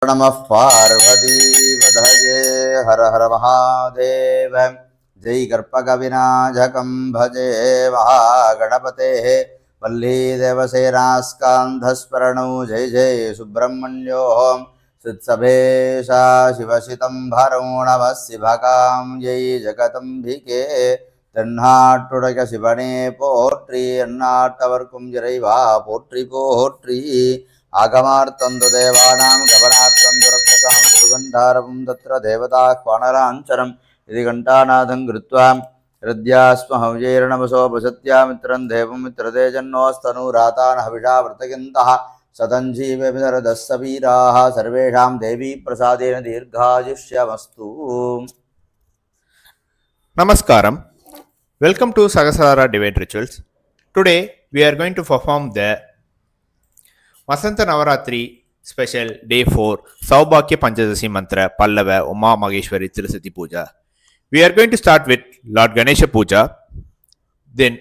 नमः पार्वतीपतये हर हर महादेव। जय कर्पकविनाशकं भजे महागणपतेः वल्लीदेवसेनास्कान्धस्मरणौ जय जय सुब्रह्मण्योऽहं सित्सभेशा शिवसितम्भरो नमः शिवकां जय जगदम्बिके। தென்னாட்டுடைய சிவனே போற்றி, எந்நாட்டவர்க்கும் இறைவா போற்றி போற்றி. ஆகமார்த்தந்து தேவானாம் கவனார்த்தந்து ரக்ஷசாம் குருகண்டாரவம் தத்ர தேவதாஹ்வானராஞ்சரம் இது கண்டாநாதம் கிருத்வா ஹிருத்யாஸ்ம ஹவ்யைர்நமசோபசத்யா மித்ரம் தேவம் மித்ரதேஜன்னோஸ்தனூராதான ஹவிஷா வர்த்தயந்தः சதஞ்சீவமிதரதஸ்ஸ வீராः சர்வேஷாம் தேவி பிரசாதேன தீர்காயுஷ்யமஸ்து. Namaskaram. Welcome to Sagasara Divine Rituals. Today we are going to perform the Vasanta Navaratri special day 4 Saubhakya Panchadasi Mantra Pallava Uma Maheshwari Tirusati Puja. We are going to start with Lord Ganesha Puja, then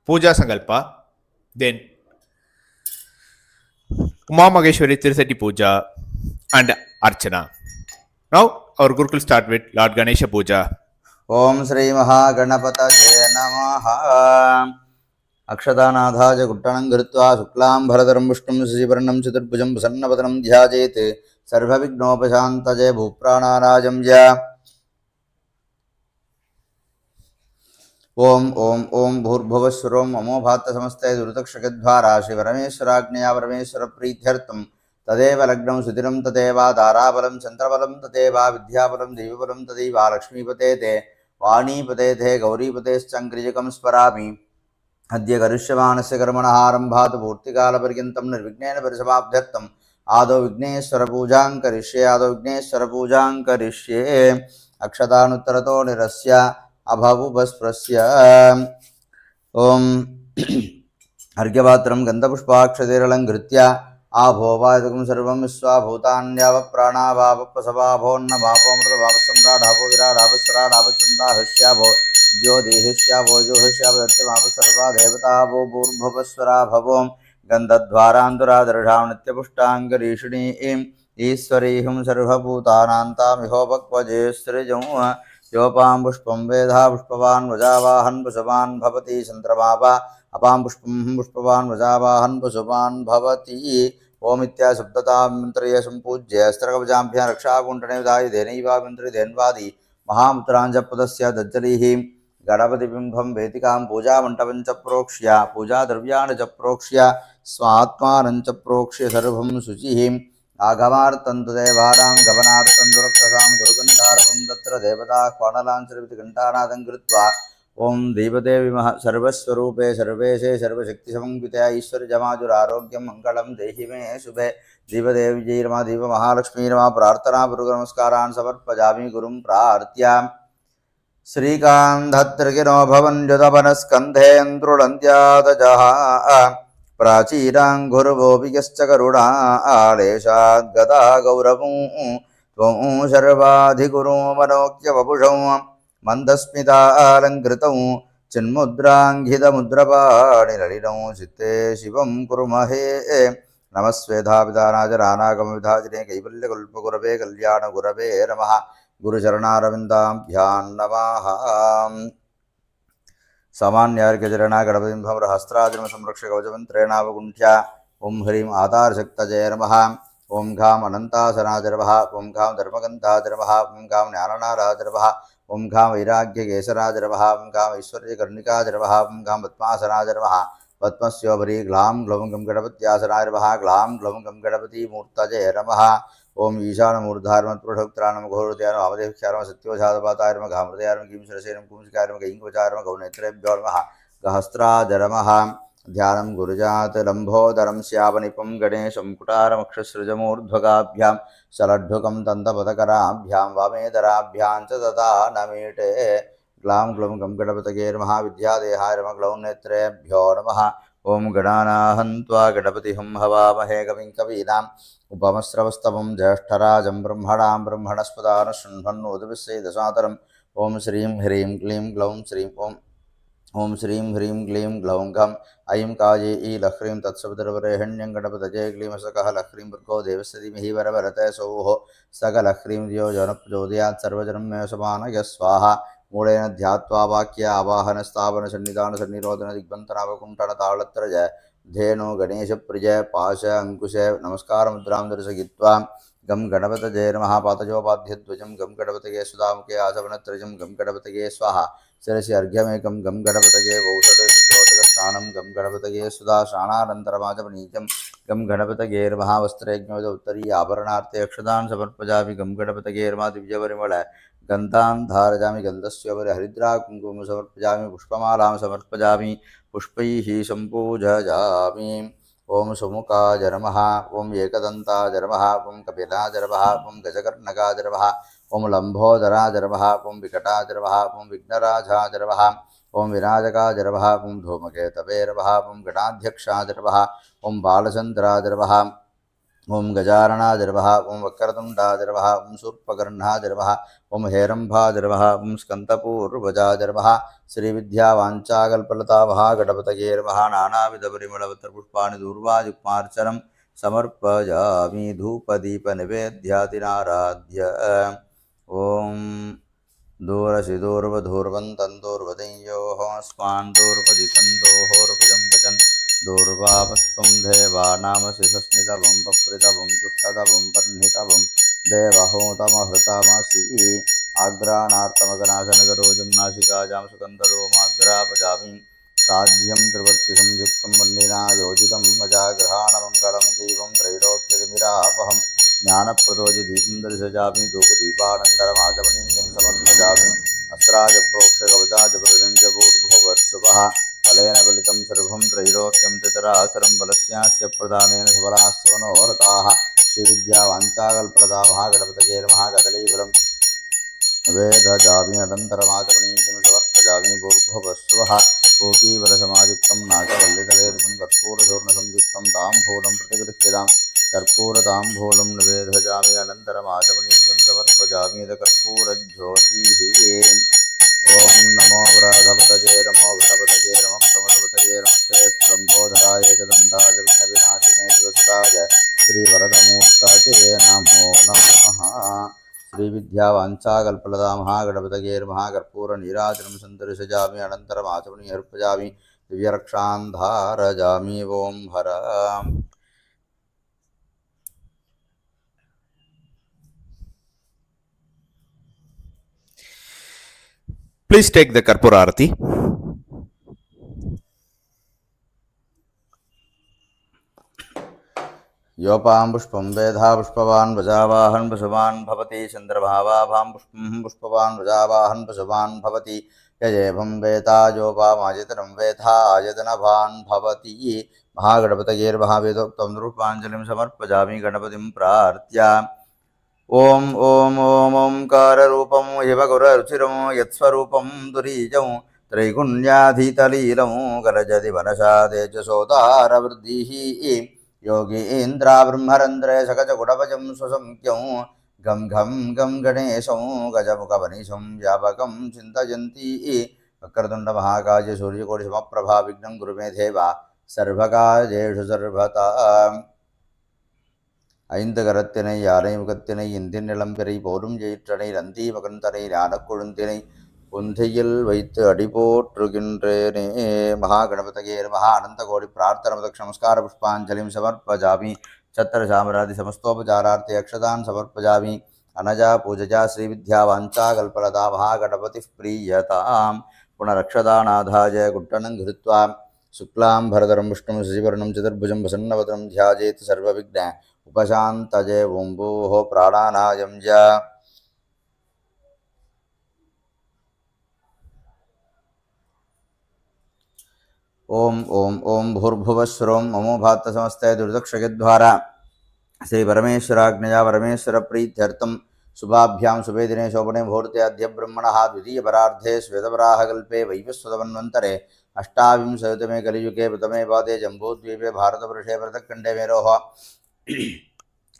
Puja Sankalpa, then Uma Maheshwari Tirusati Puja and Archana. Now our Gurukul start with Lord Ganesha Puja. ओम श्री महागणपतये नमः. अक्षतानाथाय कुट्टनं कृत्वा शुक्लां भरधरं विष्णुं शशिवर्णं चतुर्भुजं प्रसन्नवदनं ध्यायेत् सर्वविघ्नोपशान्तये भूप्राणानाजं य. ओम ओम ओम भूर्भुवस्वरों अमोभात समस्ते दुर्तक्षकद्वारा श्रीपरमेश्वराज्ञया परमेश्वरप्रीत्यर्थं तदेव लग्नं सुधिरं तदेव दाराबलं चन्द्रबलं तदेव विद्याबलं देवीबलं तदैव लक्ष्मीपते ते वाणीपते थे गौरीपतेश्चङ्क्रियकं स्मरामि. अद्य करिष्यमाणस्य कर्मणः आरम्भात् पूर्तिकालपर्यन्तं निर्विघ्नेन परिसमाप्त्यर्थम् आदौ विघ्नेश्वरपूजां करिष्ये. अक्षतानुत्तरतो निरस्य अभवुपस्पृश्य. ओम अर्घ्यपात्रं गन्धपुष्पाक्षतेरलङ्कृत्य आभोवादकं सर्वं विश्वाभूतान्यावप्राणावावप्रसवाभोन्नभावोमृतभावसम्राडाभो विराडाभस्वराडाभचन्द्राहस्याभो ज्योतिहस्याभो जोहस्याभदत्यमापसर्वा देवताभो भूर्भुवस्वरा भवों गन्धद्वारान्तरादर्शां नित्यपुष्टाङ्गरीषिणीं ईश्वरीं सर्वभूतानान्तामिहोपक्वजे सृजं. योपां पुष्पं वेधा पुष्पवान् वजावाहन् पशुवान् भवति चन्द्रमापा अपां पुष्पं पुष्पवान् वजावाहन् पशुवान् भवति. ओमित्या सप्ततां मन्त्रय सम्पूज्य अस्त्रकवचाभ्यां रक्षाकुण्ठने विधाय धेनैवामन्त्रि धेन्वादि महामुद्राञ्जपदस्य दज्जलिः गणपतिबिम्बं वेदिकां पूजामण्डपं च प्रोक्ष्य पूजाद्रव्याणि च प्रोक्ष्य स्वात्मानं च प्रोक्ष्य सर्वं शुचिः. आगमार्तन्तु देवानां गमनार्थं दुरक्षसां गुरुगन्धारवं तत्र देवताह्वानलाञ्चरमिति घण्टानादं कृत्वा ओम देवदेवी सर्वस्वरूपे सर्वेशे सर्वशक्तिसमन्विते ईश्वरजमाजुरारोग्यं मङ्गलं देहि मे शुभे. देवदेवी जय रमा देव महालक्ष्मी रमा प्रार्थना पूर्वक नमस्कारान् समर्पयामि गुरुं प्रार्थ्य. श्रीकान्धत्रिगिरो भवन्युतपनस्कन्धेन्द्रुडन्त्यादजः प्राचीराङ्घुर्वोऽपियश्च करुणा आलेशाद्गदा गौरवं त्वं शर्वाधिगुरो मनोक्यवपुषं मन्दस्मितालङ्कृतं चिन्मुद्राङ्घितमुद्रपाणिललिनं चित्ते शिवं कुर्महे. नमस्वेधापितानाजरानागमविधाजिने कैवल्यकल्पगुरवे कल्याणगुरवे नमः. गुरुचरणारविन्दाभ्यां नमः. सामान्यार्घ्यचरणा गणपतिं भ्रमरहस्त्राजनसंरक्षकवचमन्त्रेणावगुण्ठ्या. ओं ह्रीं आधारशक्तये नमः. ओं घां अनन्तासनाजरवः. ओं घां धर्मगन्धाजरवः. ओं घां ज्ञाननाराजरवः. ओं घां वैराग्यकेसराजरवः. ओं घां ऐश्वर्यकर्णिकाजरवः. ओं घां पद्मासनाजरवः. पद्मस्योपरि ग्लां ग्लौं गं गणपत्यासनाजरवः. ग्लां ग्लौं गं गणपतिमूर्तये नमः. ओं ईशानमूर्धारमत्पुरुषोक्त्राणं घोरत्यानं वामदेव्यानं सत्योजातपाताय नमः. घामृतयानं किं शिरसेनं कुंसिकाय नमः. गैङ्गवचाय नमः. गौनेत्रेभ्यो नमः. गहस्त्राजरमः. ध्यानं गुरुजात लम्भोदरं श्यामनिपं गणेशं कुटारमक्षसृजमूर्ध्वगाभ्यां शलड्ढुकं दन्तपदकराभ्यां वामेदराभ्यां च तथा नमीटे. ग्लां ग्लौं गं गणपतये नमः. विद्यादेहाय नमः. ग्लौं नेत्रेभ्यो नमः. ओं गणानाहं त्वा गणपतिं हवामहे कविं कवीनाम् उपमस्रवस्तवं ज्येष्ठराजं ब्रह्मणां ब्रह्मणस्पदान शृण्वन्नोतिभिः दशातरम्. ओं श्रीं ह्रीं क्लीं ग्लौं श्रीं ओं ओं श्रीं ह्रीं क्लीं ग्लौं घं ऐं कायेयी लह्रीं तत्सवितुर्वरेण्यं गणपतये क्लीमसकः लह्रीं भृगो देवस्य धीमहि वरवरते सौः सकलह्रीं धियो जनप्रचोदयात् सर्वजनं मे समानय स्वाहा मूलेन ध्यात्वा वाक्य आवाहनस्थापनसन्निधानसन्निरोधनदिग्बन्धनावकुण्ठनताळत्रय धेनो गणेशप्रिय पाश अंकुश नमस्कारमुद्रां दर्शयित्वा गं गणपतये नमः पातयोपाध्यध्वजं गं गणपतये सुधामुखे आसवनत्रयं गं गणपतये स्वाहा शिरसि अर्घ्यमेकं गं गणपतये वौषधशुद्धोदकस्नानं गं गणपतये सुधा शाणानन्तरमाचमनीचं गं गणपतये नमः वस्त्रयज्ञोद उत्तरीय आभरणार्थे अक्षतान् समर्पयामि गं गणपतये नमः दिव्यपरिमळ गन्धान् धारयामि गन्धस्योपरि हरिद्रा कुङ्कुमं समर्पयामि पुष्पमालां समर्पयामि पुष्पैः सम्पूजयामि ओं सुमुखाय नमः ओं एकदन्ताय नमः ओं कपिलाय नमः ओं गजकर्णकाय नमः ओं लम्बोदराय नमः ओं विकटाय नमः ओं विघ्नराजाय नमः ओं विनायकाय नमः ओं धूमकेतवे नमः ओं गणाध्यक्षाय नमः ओं बालचन्द्राय नमः ओं गजाननाय नमः ओं वक्रतुण्डाय नमः ओं शूर्पकर्णाय नमः ओं हेरम्बाय नमः ओं स्कन्दपूर्वजाय नमः श्रीविद्यावाञ्छाकल्पलता महागणपतये नमः नानाविधपरिमलपत्रपुष्पाणि दूर्वायुक्तार्चनं समर्पयामि धूपदीपनिवेद्यादिनाराध्य ओं दूरसि दूर्वधूर्वन्तन्दूर्वदंयोः स्मान् दूर्वदितन्दोहोर्भुजं भजन् दूर्वापस्त्वं देवानामसि सस्मितवं पप्रितवं तुष्टतवं पर्णितवं देवहूतमहृतमसि आग्राणार्तमगनाशनगरोजं नासिकाजां सुगन्धरोमाग्रापजामि साध्यं त्रिवर्तिसंयुक्तं वन्दिना योजितं मजाग्रहाणमङ्गलं देवं त्रैलोक्यतिमिरापहं ज्ञानप्रदोषदीपं दर्शयामि धूपदीपानन्तरमाचमनीयं समर्पयामि अस्त्राजप्रोक्षकवचाजप्रसञ्जपूर्भुवत्सुवः फलेन बलितं सर्वं त्रैलोक्यं चतुराचरं बलस्यास्य प्रदानेन सबलास्य मनोरथाः श्रीविद्यावाञ्छाकल्पलता महागणपतये नमः कदलीफलं वेदजामि अनन्तरमाचमनीयं समर्पयामि भूर्भुवस्सुवः कोटीबलसमायुक्तं नागवल्लितलेरितं कर्पूरचूर्णसंयुक्तं ताम्बूलं प्रतिगृह्यतां कर्पूरताम्बूलं निवेदयामि अनन्तरमाचमनीयं समर्पयामि कर्पूरज्योतिः ओं नमो व्रधपतये नमो गणपतये नमः प्रमदपतये नमस्ते स्त्रम्भोधराय एकदन्ताय विघ्नविनाशिने शिवसुताय श्रीवरदमूर्तये नमो नमः श्रीविद्यावाञ्छाकल्पलता महागणपतये नमः कर्पूरनीराजनं सन्दर्शयामि अनन्तरमाचमनीयं अर्पयामि दिव्यरक्षां धारयामि ओं हर Please take the Karpura Arati. योपां पुष्पं वेधा पुष्पवान् प्रजावाहन् पशुवान् भवति चन्द्रभावाभां पुष्पं पुष्पवान् प्रजावाहन् पशुवान् भवति यजेभं वेता योपामायतनं वेधा आयतनभान् भवति महागणपतये नमः वेदोक्तं रूपाञ्जलिं समर्पयामि गणपतिं प्रार्थ्य ओं ओं ओं ओंकाररूपं शिवगुररुचिरं यत्स्वरूपं दुरीजं त्रैगुण्याधीतलीलं करजति मनसा तेजसोदारवृद्धिः योगीन्द्रा ब्रह्मरन्ध्रे सकजगुणभजं स्वसंख्यं गं घं गं गणेशं गजमुखवनिशं व्यापकं चिन्तयन्ती वक्रतुण्डमहाकाय सूर्यकोटिसमप्रभा विघ्नं गुरु मे देव सर्वकार्येषु सर्वदा ஐந்து கரத்தினை யானை முகத்தினை இந்தின் நிலம்பிறை போரும் ஜெயிற்றனை நந்தி மகந்தனை ஞானக்குழுந்தினை புந்தியில் வைத்து அடிபோற்றுகின்றேனே மகாகணபதயே நமः அனந்தகோடி பிரார்த்தனமதக் நமஸ்கார புஷ்பாஞ்சலிம் சமர்ப்பயாமி சத்திரசாமராதி சமஸ்தோபச்சாரார்த்தே அக்ஷதாन् சமர்ப்பயாமி अनजा पूजजा श्रीविद्यावाञ्छाकल्पलता महागणपतिः प्रीयतां पुनरक्षदानाधाय गुट्टनं धृत्वा शुक्लाम्बरधरं विष्णुं शशिवर्णं चतुर्भुजं प्रसन्नवदनं ध्यायेत् सर्वविघ्न उपशान्तये ओं भूः प्राणानायं च ओं ओं ओं भूर्भुवस्सुरों ममोभात्तसमस्ते दुर्दक्षयद्वारा श्री परमेश्वराज्ञया परमेश्वर प्रीत्यर्थं शुभाभ्यां शुभे दिने शोभने मुहूर्ते अद्य ब्रह्मणः द्वितीयपरार्धे श्वेतवराहकल्पे वैवस्वतमन्वन्तरे अष्टाविंशतमे कलियुगे प्रथमे पादे जम्बूद्वीपे भारतवर्षे भरतखण्डे मेरोः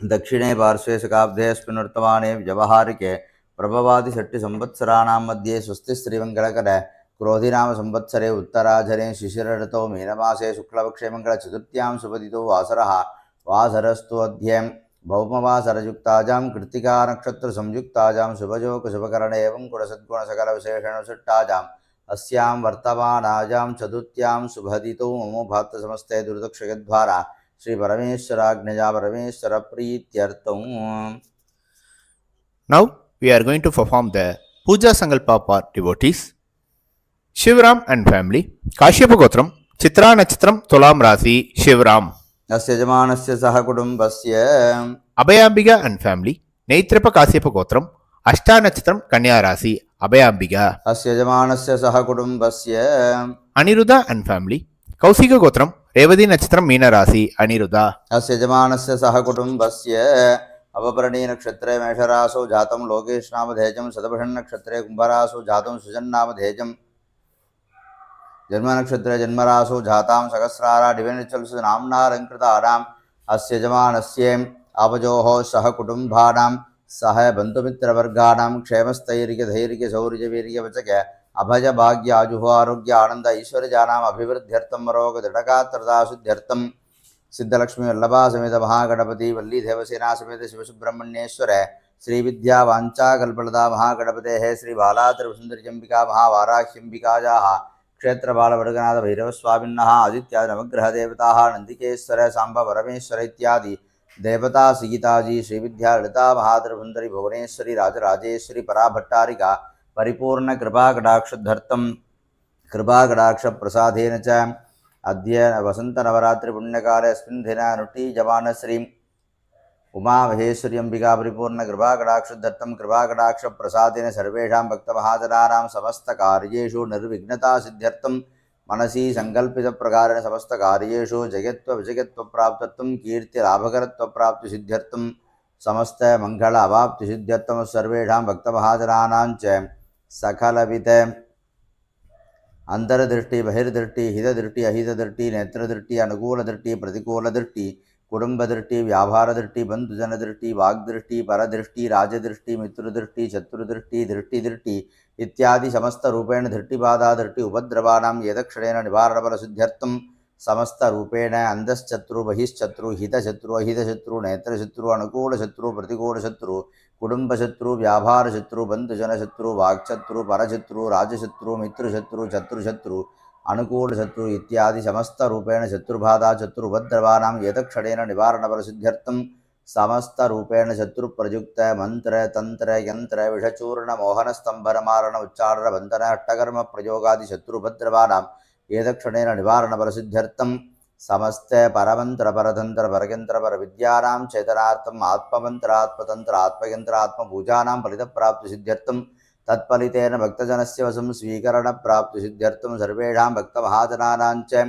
दक्षिणे पार्श्वे शकाब्दे अस्मिन् वर्तमाने व्यवहारिके प्रभवादिषट्टिसंवत्सराणां मध्ये स्वस्ति श्रीमङ्गलकर क्रोधिनाम संवत्सरे उत्तराधरे शिशिरऋतौ मीनमासे शुक्लपक्षे मङ्गलचतुर्थ्यां शुभदितो वासरः वासरस्तु अध्ये भौमवासरयुक्ताजां कृत्तिका नक्षत्रसंयुक्ताजां शुभयोगशुभकरणे एवं गुणसद्गुणसकलविशेषणसुट्टाजाम् अस्यां वर्तमानाजां चतुर्थ्यां शुभदितो ममो भात्तसमस्ते दुर्दक्षयद्वारा श्रीपरमेश्वराज्ञया परमेश्वरप्रीत्यर्थम्. Now we are going to perform the Puja Sankalpa for devotees. Shivram and family. Kashyapa Gotram, Chitra Nachitram, Tulam Rasi, Shivram. अस्य यजमानस्य सह कुटुम्बस्य Abhayambika and family. Naitrapa Kashyapa Gotram, Ashta Nachitram, Kanya Rasi, Abhayambika. अस्य यजमानस्य सह कुटुम्बस्य Aniruddha and family. Kausika Gotram, Revadi Nachitram, Meena Rasi, Aniruddha. अस्य यजमानस्य सह कुटुम्बस्य अवपरणी नक्षत्रे मेषरासौ जातं लोकेश नामधेयं शतभिषन् नक्षत्रे कुम्भरासौ जातं सुजन्नामधेयं जन्मनक्षत्रे जन्मरासौ जातां सहस्रारा डिवैन् रिचुअल्स् नाम्नालङ्कृतानाम् अस्य यजमानस्य आवयोः सह कुटुम्बानां सह बन्धुमित्रवर्गाणां क्षेमस्थैर्यधैर्यशौर्यवीर्यवचक अभयभाग्य आजुः आरोग्य आनन्द ऐश्वर्याणाम् अभिवृद्ध्यर्थं रोगदृढगात्रदाशुद्ध्यर्थं सिद्धलक्ष्मी वल्लभा समेत महागणपति वल्ली देवसेना समेत शिवसुब्रह्मण्येश्वर श्री विद्या वाञ्छाकल्पलता महागणपतेः श्री बाला त्रिपुरसुन्दरीम्बिका महावाराह्यम्बिकायाः क्षेत्र बालवडगनाथ भैरवस्वामिनः आदित्यादि नवग्रहदेवताः नन्दिकेश्वर सांब परमेश्वर इत्यादि देवता सीताजी श्री विद्या ललिता महात्रिपुरसुन्दरी भुवनेश्वरी राजराजेश्वरी पराभट्टारिका परिपूर्ण कृपाकटाक्षधर्तं कृपाकटाक्षप्रसादेन च अद्य वसन्तनवरात्रि पुण्यकाले अस्मिन् दिने अनुष्ठीयमाना श्री उमामहेश्वरी अम्बिका परिपूर्ण कृपाकटाक्षदत्तं कृपाकटाक्षप्रसादेन सर्वेषां भक्तमहाजनानां समस्तकार्येषु निर्विघ्नता सिद्ध्यर्थं मनसि सङ्कल्पितप्रकारेण समस्तकार्येषु जयत्वविजयत्वप्राप्त्यर्थं कीर्तिलाभकरत्वप्राप्तिसिद्ध्यर्थं समस्तमङ्गल अवाप्तिसिद्ध्यर्थं सर्वेषां भक्तमहाजनानां च सकलविध अंतरदृष्टि बहिर्दृष्टि हितदृष्टि अहितदृष्टि नेत्रदृष्टि अनुकूलदृष्टि प्रतिकूलदृष्टि कुटुंबदृष्टि व्यापारदृष्टि बंधुजनदृष्टि वाग्दृष्टि परदृष्टि राजदृष्टि मित्रदृष्टि शत्रुदृष्टि दृष्टिदृष्टि इत्यादि समस्त रूपेण दृष्टिबाधा दृष्टि उपद्रवाणां यदक्षरेण निवारणफलसिद्ध्यर्थं समस्त रूपेण अंधश्चत्रु बहिश्चत्रु हितशत्रु अहितशत्रु नेत्रशत्रु अनुकूलशत्रु प्रतिकूलशत्रु कुटुंबशत्रु व्यापारशत्रु बंधुजनशत्रु वाक्शत्रु परशत्रु राजशत्रु मित्रशत्रु शत्रुशत्रु अनुकूलशत्रु इत्यादि समस्त रूपेण शत्रुबाधा शत्रुपद्रवाणां यदक्षरेण निवारणफलसिद्ध्यर्थं समस्त रूपेण शत्रुप्रयुक्त मंत्र तंत्र यंत्र विषचूर्ण मोहन स्तंभनमारण उच्चारण बंधन अट्टकर्म प्रयोगादि शत्रुपद्रवाणां यदक्षरेण निवारणफलसिद्ध्यर्थं समस्त परमंत्र परतंत्र परयंत्र पर विद्यानां चेतनार्थम आत्ममंत्र आत्मतंत्र आत्मयंत्र आत्मपूजानां फलितप्राप्ति सिद्ध्यर्थम तत्फलितेन भक्तजनस्य वशं स्वीकरण प्राप्ति सिद्ध्यर्थम सर्वेषां भक्तमहाजनानां च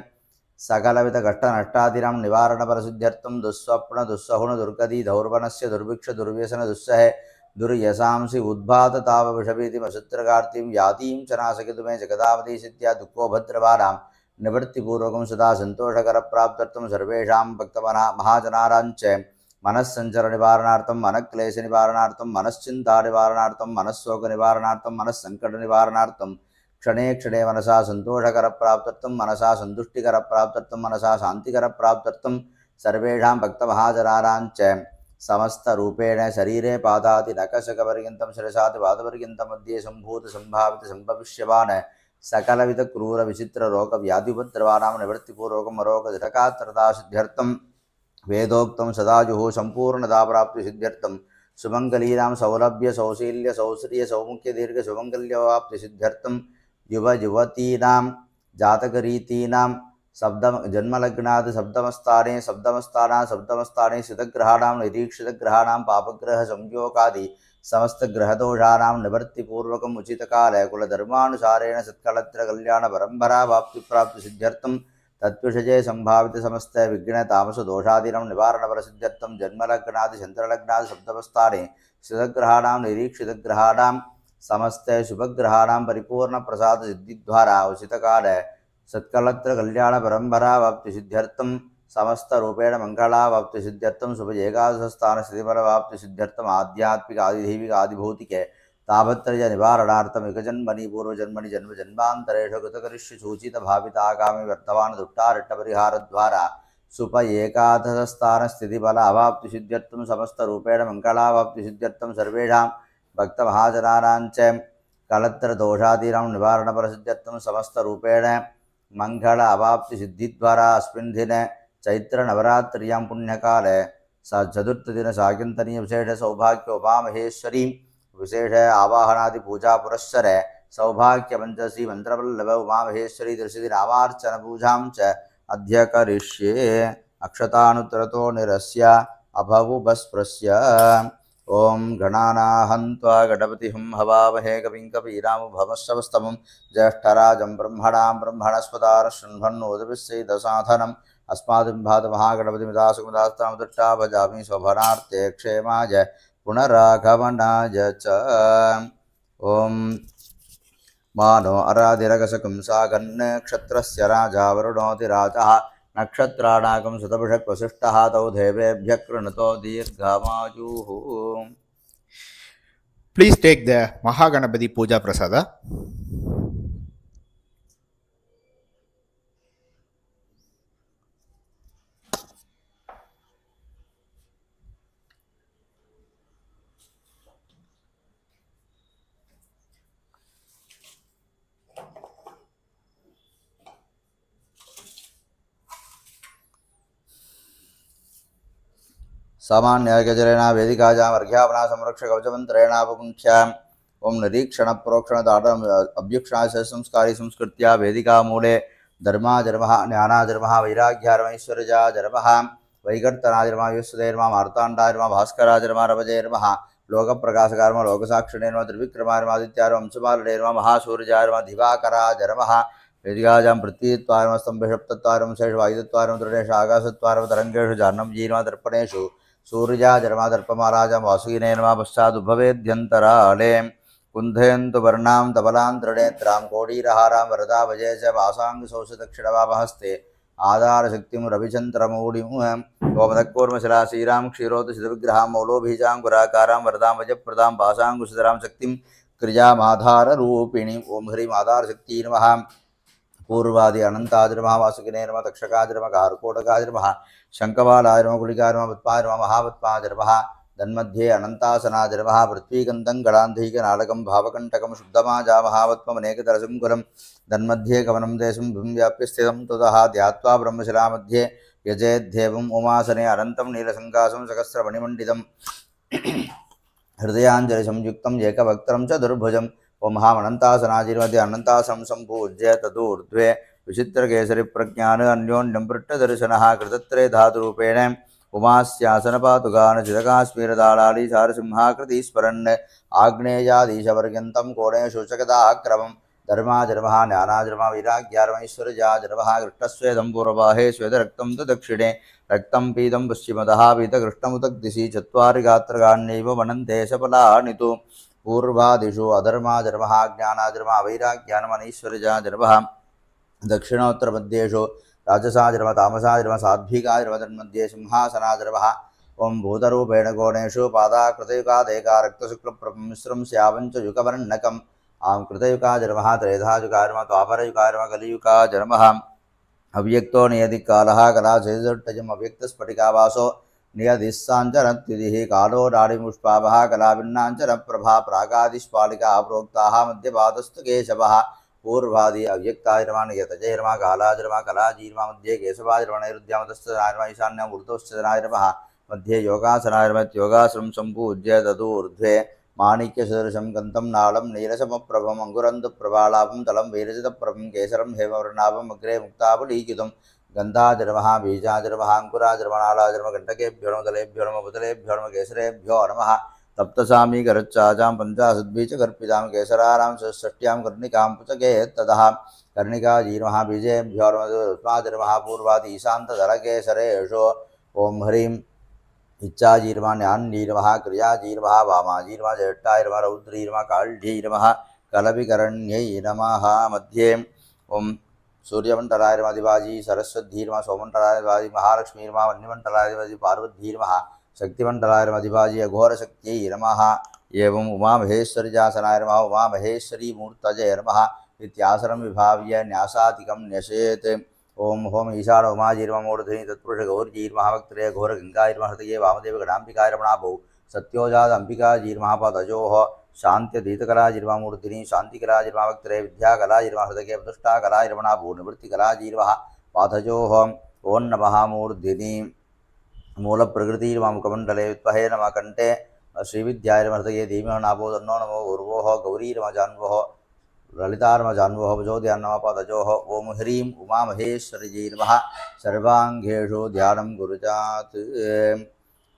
सकलविध कष्टनष्टादीनां निवारणफलसिद्ध्यर्थं दुःस्वप्न दुःसहुन दुर्गति दौर्बनस्य दुर्भिक्ष दुर्व्यसन दुस्सह दुर्यसांसि उद्भात ताप विषभीतिमशत्रकार्तिं व्याधिं च नाशयतु मे जगदावधीशित्या दुःखोभद्रवानां निवृत्तिपूर्वकं सदा सन्तोषकरप्राप्त्यर्थं सर्वेषां भक्तमहाजनानां च मनस्सञ्चरनिवारणार्थं मनक्लेशनिवारणार्थं मनश्चिन्तानिवारणार्थं मनस्शोकनिवारणार्थं मनस्सङ्कटनिवारणार्थं क्षणे क्षणे मनसा सन्तोषकरप्राप्त्यर्थं मनसा सन्तुष्टिकरप्राप्त्यर्थं मनसा शान्तिकरप्राप्त्यर्थं सर्वेषां भक्तमहाजनानां च समस्तरूपेण शरीरे पादातिनखशकपर्यन्तं शिरसादिपादपर्यन्तं मध्ये सम्भूतसम्भावितसम्भविष्यमान् सकलविधक्रूरविचित्ररोगव्याधिपद्रवाणां निवृत्तिपूर्वकम् अरोगजटकात्रतासिद्ध्यर्थं वेदोक्तं सदायुः सम्पूर्णताप्राप्तिसिद्ध्यर्थं सुमङ्गलीनां सौलभ्य सौशील्य सौश्रिय सौमुख्य दीर्घ सुमङ्गल्यवाप्तिसिद्ध्यर्थं युवयुवतीनां जातकरीतीनां शब्दम जन्मलग्नात् सप्तमस्थाने स्थितग्रहाणां निरीक्षितग्रहाणां पापग्रह संयोगादि समस्तग्रहदोषाणां निवृत्तिपूर्वकम् उचितकाले कुलधर्मानुसारेण सत्कलत्र कल्याणपरम्परावाप्तिप्राप्तिसिद्ध्यर्थं तत्विषये संभावित समस्त विघ्नतामसदोषादीनां निवारणफलसिद्ध्यर्थं जन्मलग्नादि चन्द्रलग्नादि सप्तमस्थाने स्थितग्रहाणां निरीक्षितग्रहाणां समस्त शुभग्रहाणां परिपूर्णप्रसादसिद्धिद्वारा उचितकाले सत्कलत्र कल्याणपरम्परावाप्तिसिद्ध्यर्थं समस्तरूपेण मङ्गलावाप्तिसिद्ध्यर्थं शुभ एकादशस्थानस्थितिफलवाप्तिसिद्ध्यर्थम् आध्यात्मिक आदिदैविक आदिभौतिक तापत्रय निवारणार्थं युगजन्मनि पूर्वजन्मनि जन्मान्तरेषु कृतकरिष्य सूचितभावितागामि वर्तमान दुट्टारिट्टपरिहारद्वारा सुप एकादशस्थानस्थितिबल अवाप्तिसिद्ध्यर्थं समस्तरूपेण मङ्गलावाप्तिसिद्ध्यर्थं सर्वेषां भक्तमहाजनानां च कलत्रदोषादीनां निवारणफलसिद्ध्यर्थं समस्तरूपेण मंगल अवाप्ति सिद्धिद्वारा अस्मिन् दिने चैत्रनवरात्र्यां पुण्यकाले चतुर्थदिन सायन्तनीय विशेष सौभाग्य उमामहेश्वरी विशेष आवाहनादि पूजा पुरस्सर सौभाग्य पंचशी मंत्रवल्लभ उमामहेश्वरी दर्शि नामार्चन पूजां च अद्य करिष्ये अक्षतानुत्तरतो निरस्य अभवुभस्पृश्य ओं गणानाहन्त्वा गणपतिं हवामहे कविं कवीनामुभवस्सवस्तमं ज्येष्ठराजं ब्रह्मणां ब्रह्मणस्पदार शृण्वन्नोदभिस्सेदसाधनम् अस्मादिम्भातमहागणपतिमिदासुमिदास्तां भजामि स्वभनार्थे क्षेमाय पुनरागमनाय च ओं मानो अराधिरगसकं सागन् क्षत्रस्य राजा वरुणोऽतिराजः नक्षत्राणाकं शतभिषक्वसिष्ठः तौ देवेभ्यः कृणुतो दीर्घमायुः. Please take the Mahaganapati Puja Prasada. सामान्यगजरेण वेदिकायाम् अर्घ्यापना संरक्षकवचमन्त्रेणापमुख्याम् ओं निरीक्षणप्रोक्षणदाढम् अभ्युक्षणाय संस्कारी संस्कृत्या वेदिकामूले धर्माजर्मः ज्ञानाजर्मः वैराग्यार्मैश्वर्याजर्मः वैकर्तनाजर्मः विश्वदेर्मः मार्ताण्डाजर्मः भास्कराजर्मः रवजैर्मः लोकप्रकाशकार्मः लोकसाक्षिणेर्मः त्रिविक्रमार्मः अंशुमालनेर्मः महासूर्यार्मः दिवाकराजर्मः वेदिकायां पृथ्वीत्वारं स्तंभसप्तत्वारं शेषवायुत्वारं तृणेषु आकाशत्वारं तरंगेषु जाह्नव जीर्णा दर्पणेषु सूर्याजर्मा दर्पमाराजं वासुकिनेर्मा पश्चादुभवेद्यन्तराले कुन्धयन्तु वर्णां तबलां त्रिनेत्रां कोडीरहारां वरदा भजे च वासाङ्गसौषदक्षिणवामहस्ते आधारशक्तिं रविचन्द्रमौळिं गोमदक्कूर्मशिला श्रीरां क्षीरोदशितविग्रहां मौलोभीजाङ्कुराकारां वरदां वजप्रदां पाशाङ्कुशिधरां शक्तिं क्रियामाधाररूपिणीं ओं ह्रीं आधारशक्ति नमः पूर्वादि अनंताद्रमः वासुकिनेर्मः तक्षकाद्रमः कारकोटकाद्रमः शंखवालाद्रमः कुलिकाद्रमः पद्माद्रमः महापद्माद्रमः तन्मध्ये अनंतासनाद्रमः पृथ्वीकन्दं गणान्धीकनालकं भावकण्टकं शुद्धमाजा महावत्मनेकतरसंकुलं तन्मध्ये कवनं देशं व्याप्य स्थितं ततः ध्यात्वा ब्रह्मशिलामध्ये यजेद्धेवम् उमासने अनन्तं नीलसङ्कासं सहस्रमणिमण्डितं हृदयांजलि संयुक्तम् एकभक्त्रं च दुर्भुजम् ओं महामनन्तासनाजिर्मध्ये अनन्तासनं सम्पूज्य तदूर्ध्वे विचित्रकेसरि प्रज्ञान अन्योन्यं पृष्ठदर्शनः कृतत्रे धातुरूपेण उमास्यासनपातुकान् चिदकाश्मीरदालाली सारसिंहाकृतिस्मरन् आग्नेयाधीशपर्यन्तं कोणेषु चकदाक्रमं धर्माजर्मः ज्ञानाजर्मः वैराग्यार्मैश्वर्याजर्मः कृष्णस्वेदं पूर्वबाहे श्वेतरक्तं तु दक्षिणे रक्तं पीतं पश्चिमतः पीतकृष्णमुदग्दिशि चत्वारि गात्रगान्यैव वनन्ते सफलानि तु पूर्वादिषु अधर्माजर्मः ज्ञानाजर्मः वैराग्यानमनैश्वर्याजर्मः दक्षिणोत्तरमध्येषु राजसाजर्मः तामसाजर्मः साध्विकाजर्मः तन्मध्ये सिंहासनाजर्मः ओं भूतरूपेण कोणेषु पादाकृतयुगादेका रक्तशुक्लप्रमिश्रं स्यावञ्च युगवर्णकम् आं कृतयुगाजर्मः त्रेधायुगाजर्मः द्वापरयुगाजर्मः कलियुगाजर्मः अव्यक्तो नियतिकालः कलाचैतुर्टयम् अव्यक्तस्फटिकावासो नियतिस्साञ्चरत्विधिः कालो नाडिमुष्पावः कलाभिन्नाञ्चरप्रभा प्रागादिष्पालिका प्रोक्ताः मध्यपादस्तु केशवः पूर्वादि अव्यक्ताजर्मः नियतजैर्मः कालाजर्मः कलाजीर्मः मध्ये केशवाजर्मः नैरुद्यामतश्चनाजर्मः ईशान्यं ऊर्ध्वश्चनाजर्मः मध्ये योगासनाजर्मः योगासनं सम्पूज्य तदूर्ध्वे माणिक्यसदृशं गन्तं नालं नीलसमप्रभम् अङ्गुरन्तप्रभालाभं तलं वीरजितप्रभं केसरं हेमवर्णाभम् अग्रे मुक्ताबलीकितं गन्धाजर्मः बीजाजर्मः अङ्कुराजर्मः नालाजर्मः कण्टकेभ्यो नमः तलेभ्यो नमः पुतलेभ्यो नमः केसरेभ्यो नमः तप्तसामी करच्चाजां पञ्चाशद्बीजकर्पितां केसरारां षष्ट्यां कर्णिकां पुचके ततः कर्णिकाजीर्मः बीजेभ्यो नमः उत्माजर्मः पूर्वादि ईशान्तदलकेसरेषु ओं ह्रीं इच्छाजीर्मः ज्ञानजीर्मः क्रियाजीर्मः वामाजीर्मः ज्येष्ठाजीर्मः रौद्रीर्मः काळ्ढीर्मः कलविकरण्यै नमः मध्ये ओं सूर्यमण्डलाधिवाजी सरस्वतीर्मः सोमण्डलाधिवाजी महालक्ष्मीर्मः वन्यमण्डलाधिवाजी पार्वतीर्मः शक्तिमण्डलाधिवाजी अघोरशक्त्यै नमः एवम् उमामहेश्वरीजासनाय नमः उमामहेश्वरी मूर्तये नमः इत्यासनं विभाव्य न्यासादिकं न्यसेत् ओम होम ईशान उमाजीर्मूर्धनि तत्पुरुषगौर्जीर्महावक्त्रे घोरगङ्गायर्महृतये वामदेव गणाम्बिकाय रमणाभौ सत्योजात अम्बिकाजीर्महापदजोः शान्त्यतीतकलाजीर्मूर्धिनि शान्तिकलाजीर्महावक्त्रे विद्याकलाजीर्महृतये प्रतिष्ठाकलाजीर्मणाभौ निवृत्तिकलाजीर्मः पादजोः ओं नमः मूर्धिनि मूलप्रकृतिर्ममुखमण्डले विद्महे नमः कण्ठे श्रीविद्यायर्महृतये धीमहि नाभो तन्नो नमो उर्वोः गौरीर्मजान्वोः ललितार्मजान्वोः भुजोद्यान्नमपदजोः ओं ह्रीं उमामहेश्वरीयै नमः सर्वाङ्गेषु ध्यानं गुरुजात्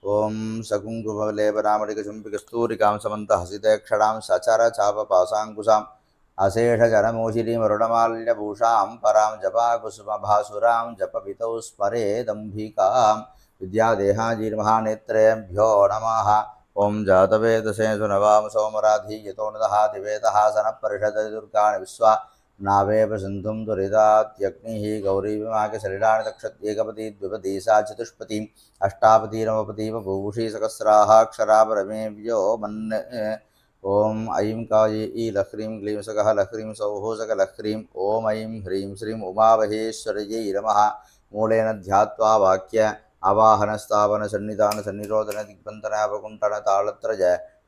ओं सकुङ्कुमलेपनामटिकचुम्बिकस्तूरिकां समन्तहसितक्षणां सचरचापपाशाङ्कुशाम् अशेषजनमोहिनीमरुणमाल्यभूषां परां जपाकुसुमभासुरां जपपितौ स्मरेदम्बिकां विद्यादेहाजीर्महानेत्रेभ्यो नमः ओं जातवेदसे सुनवाम सोमराधि यतो नदः दिवेदः सनपरिषदति दुर्गाणि विश्वा नावेव सिन्धुं दुरितात्यग्निः गौरीविमाकशरीराणि तक्षत्येकपति द्विपदी सा चतुष्पतिम् अष्टापतिरमपति बभूषी सहस्राः अक्षरापरमेव्यो मन् ओं ऐं कायै लह्रीं क्लीं सकः लह्रीं सौः सकलह्रीं ओं ऐं ह्रीं श्रीं उमामहेश्वर्यै नमः मूलेन ध्यात्वा वाक्य आवाहनस्थापन सन्निधान सन्निरोधन दिग्बन्धन अपकुण्ठन ताळत्रय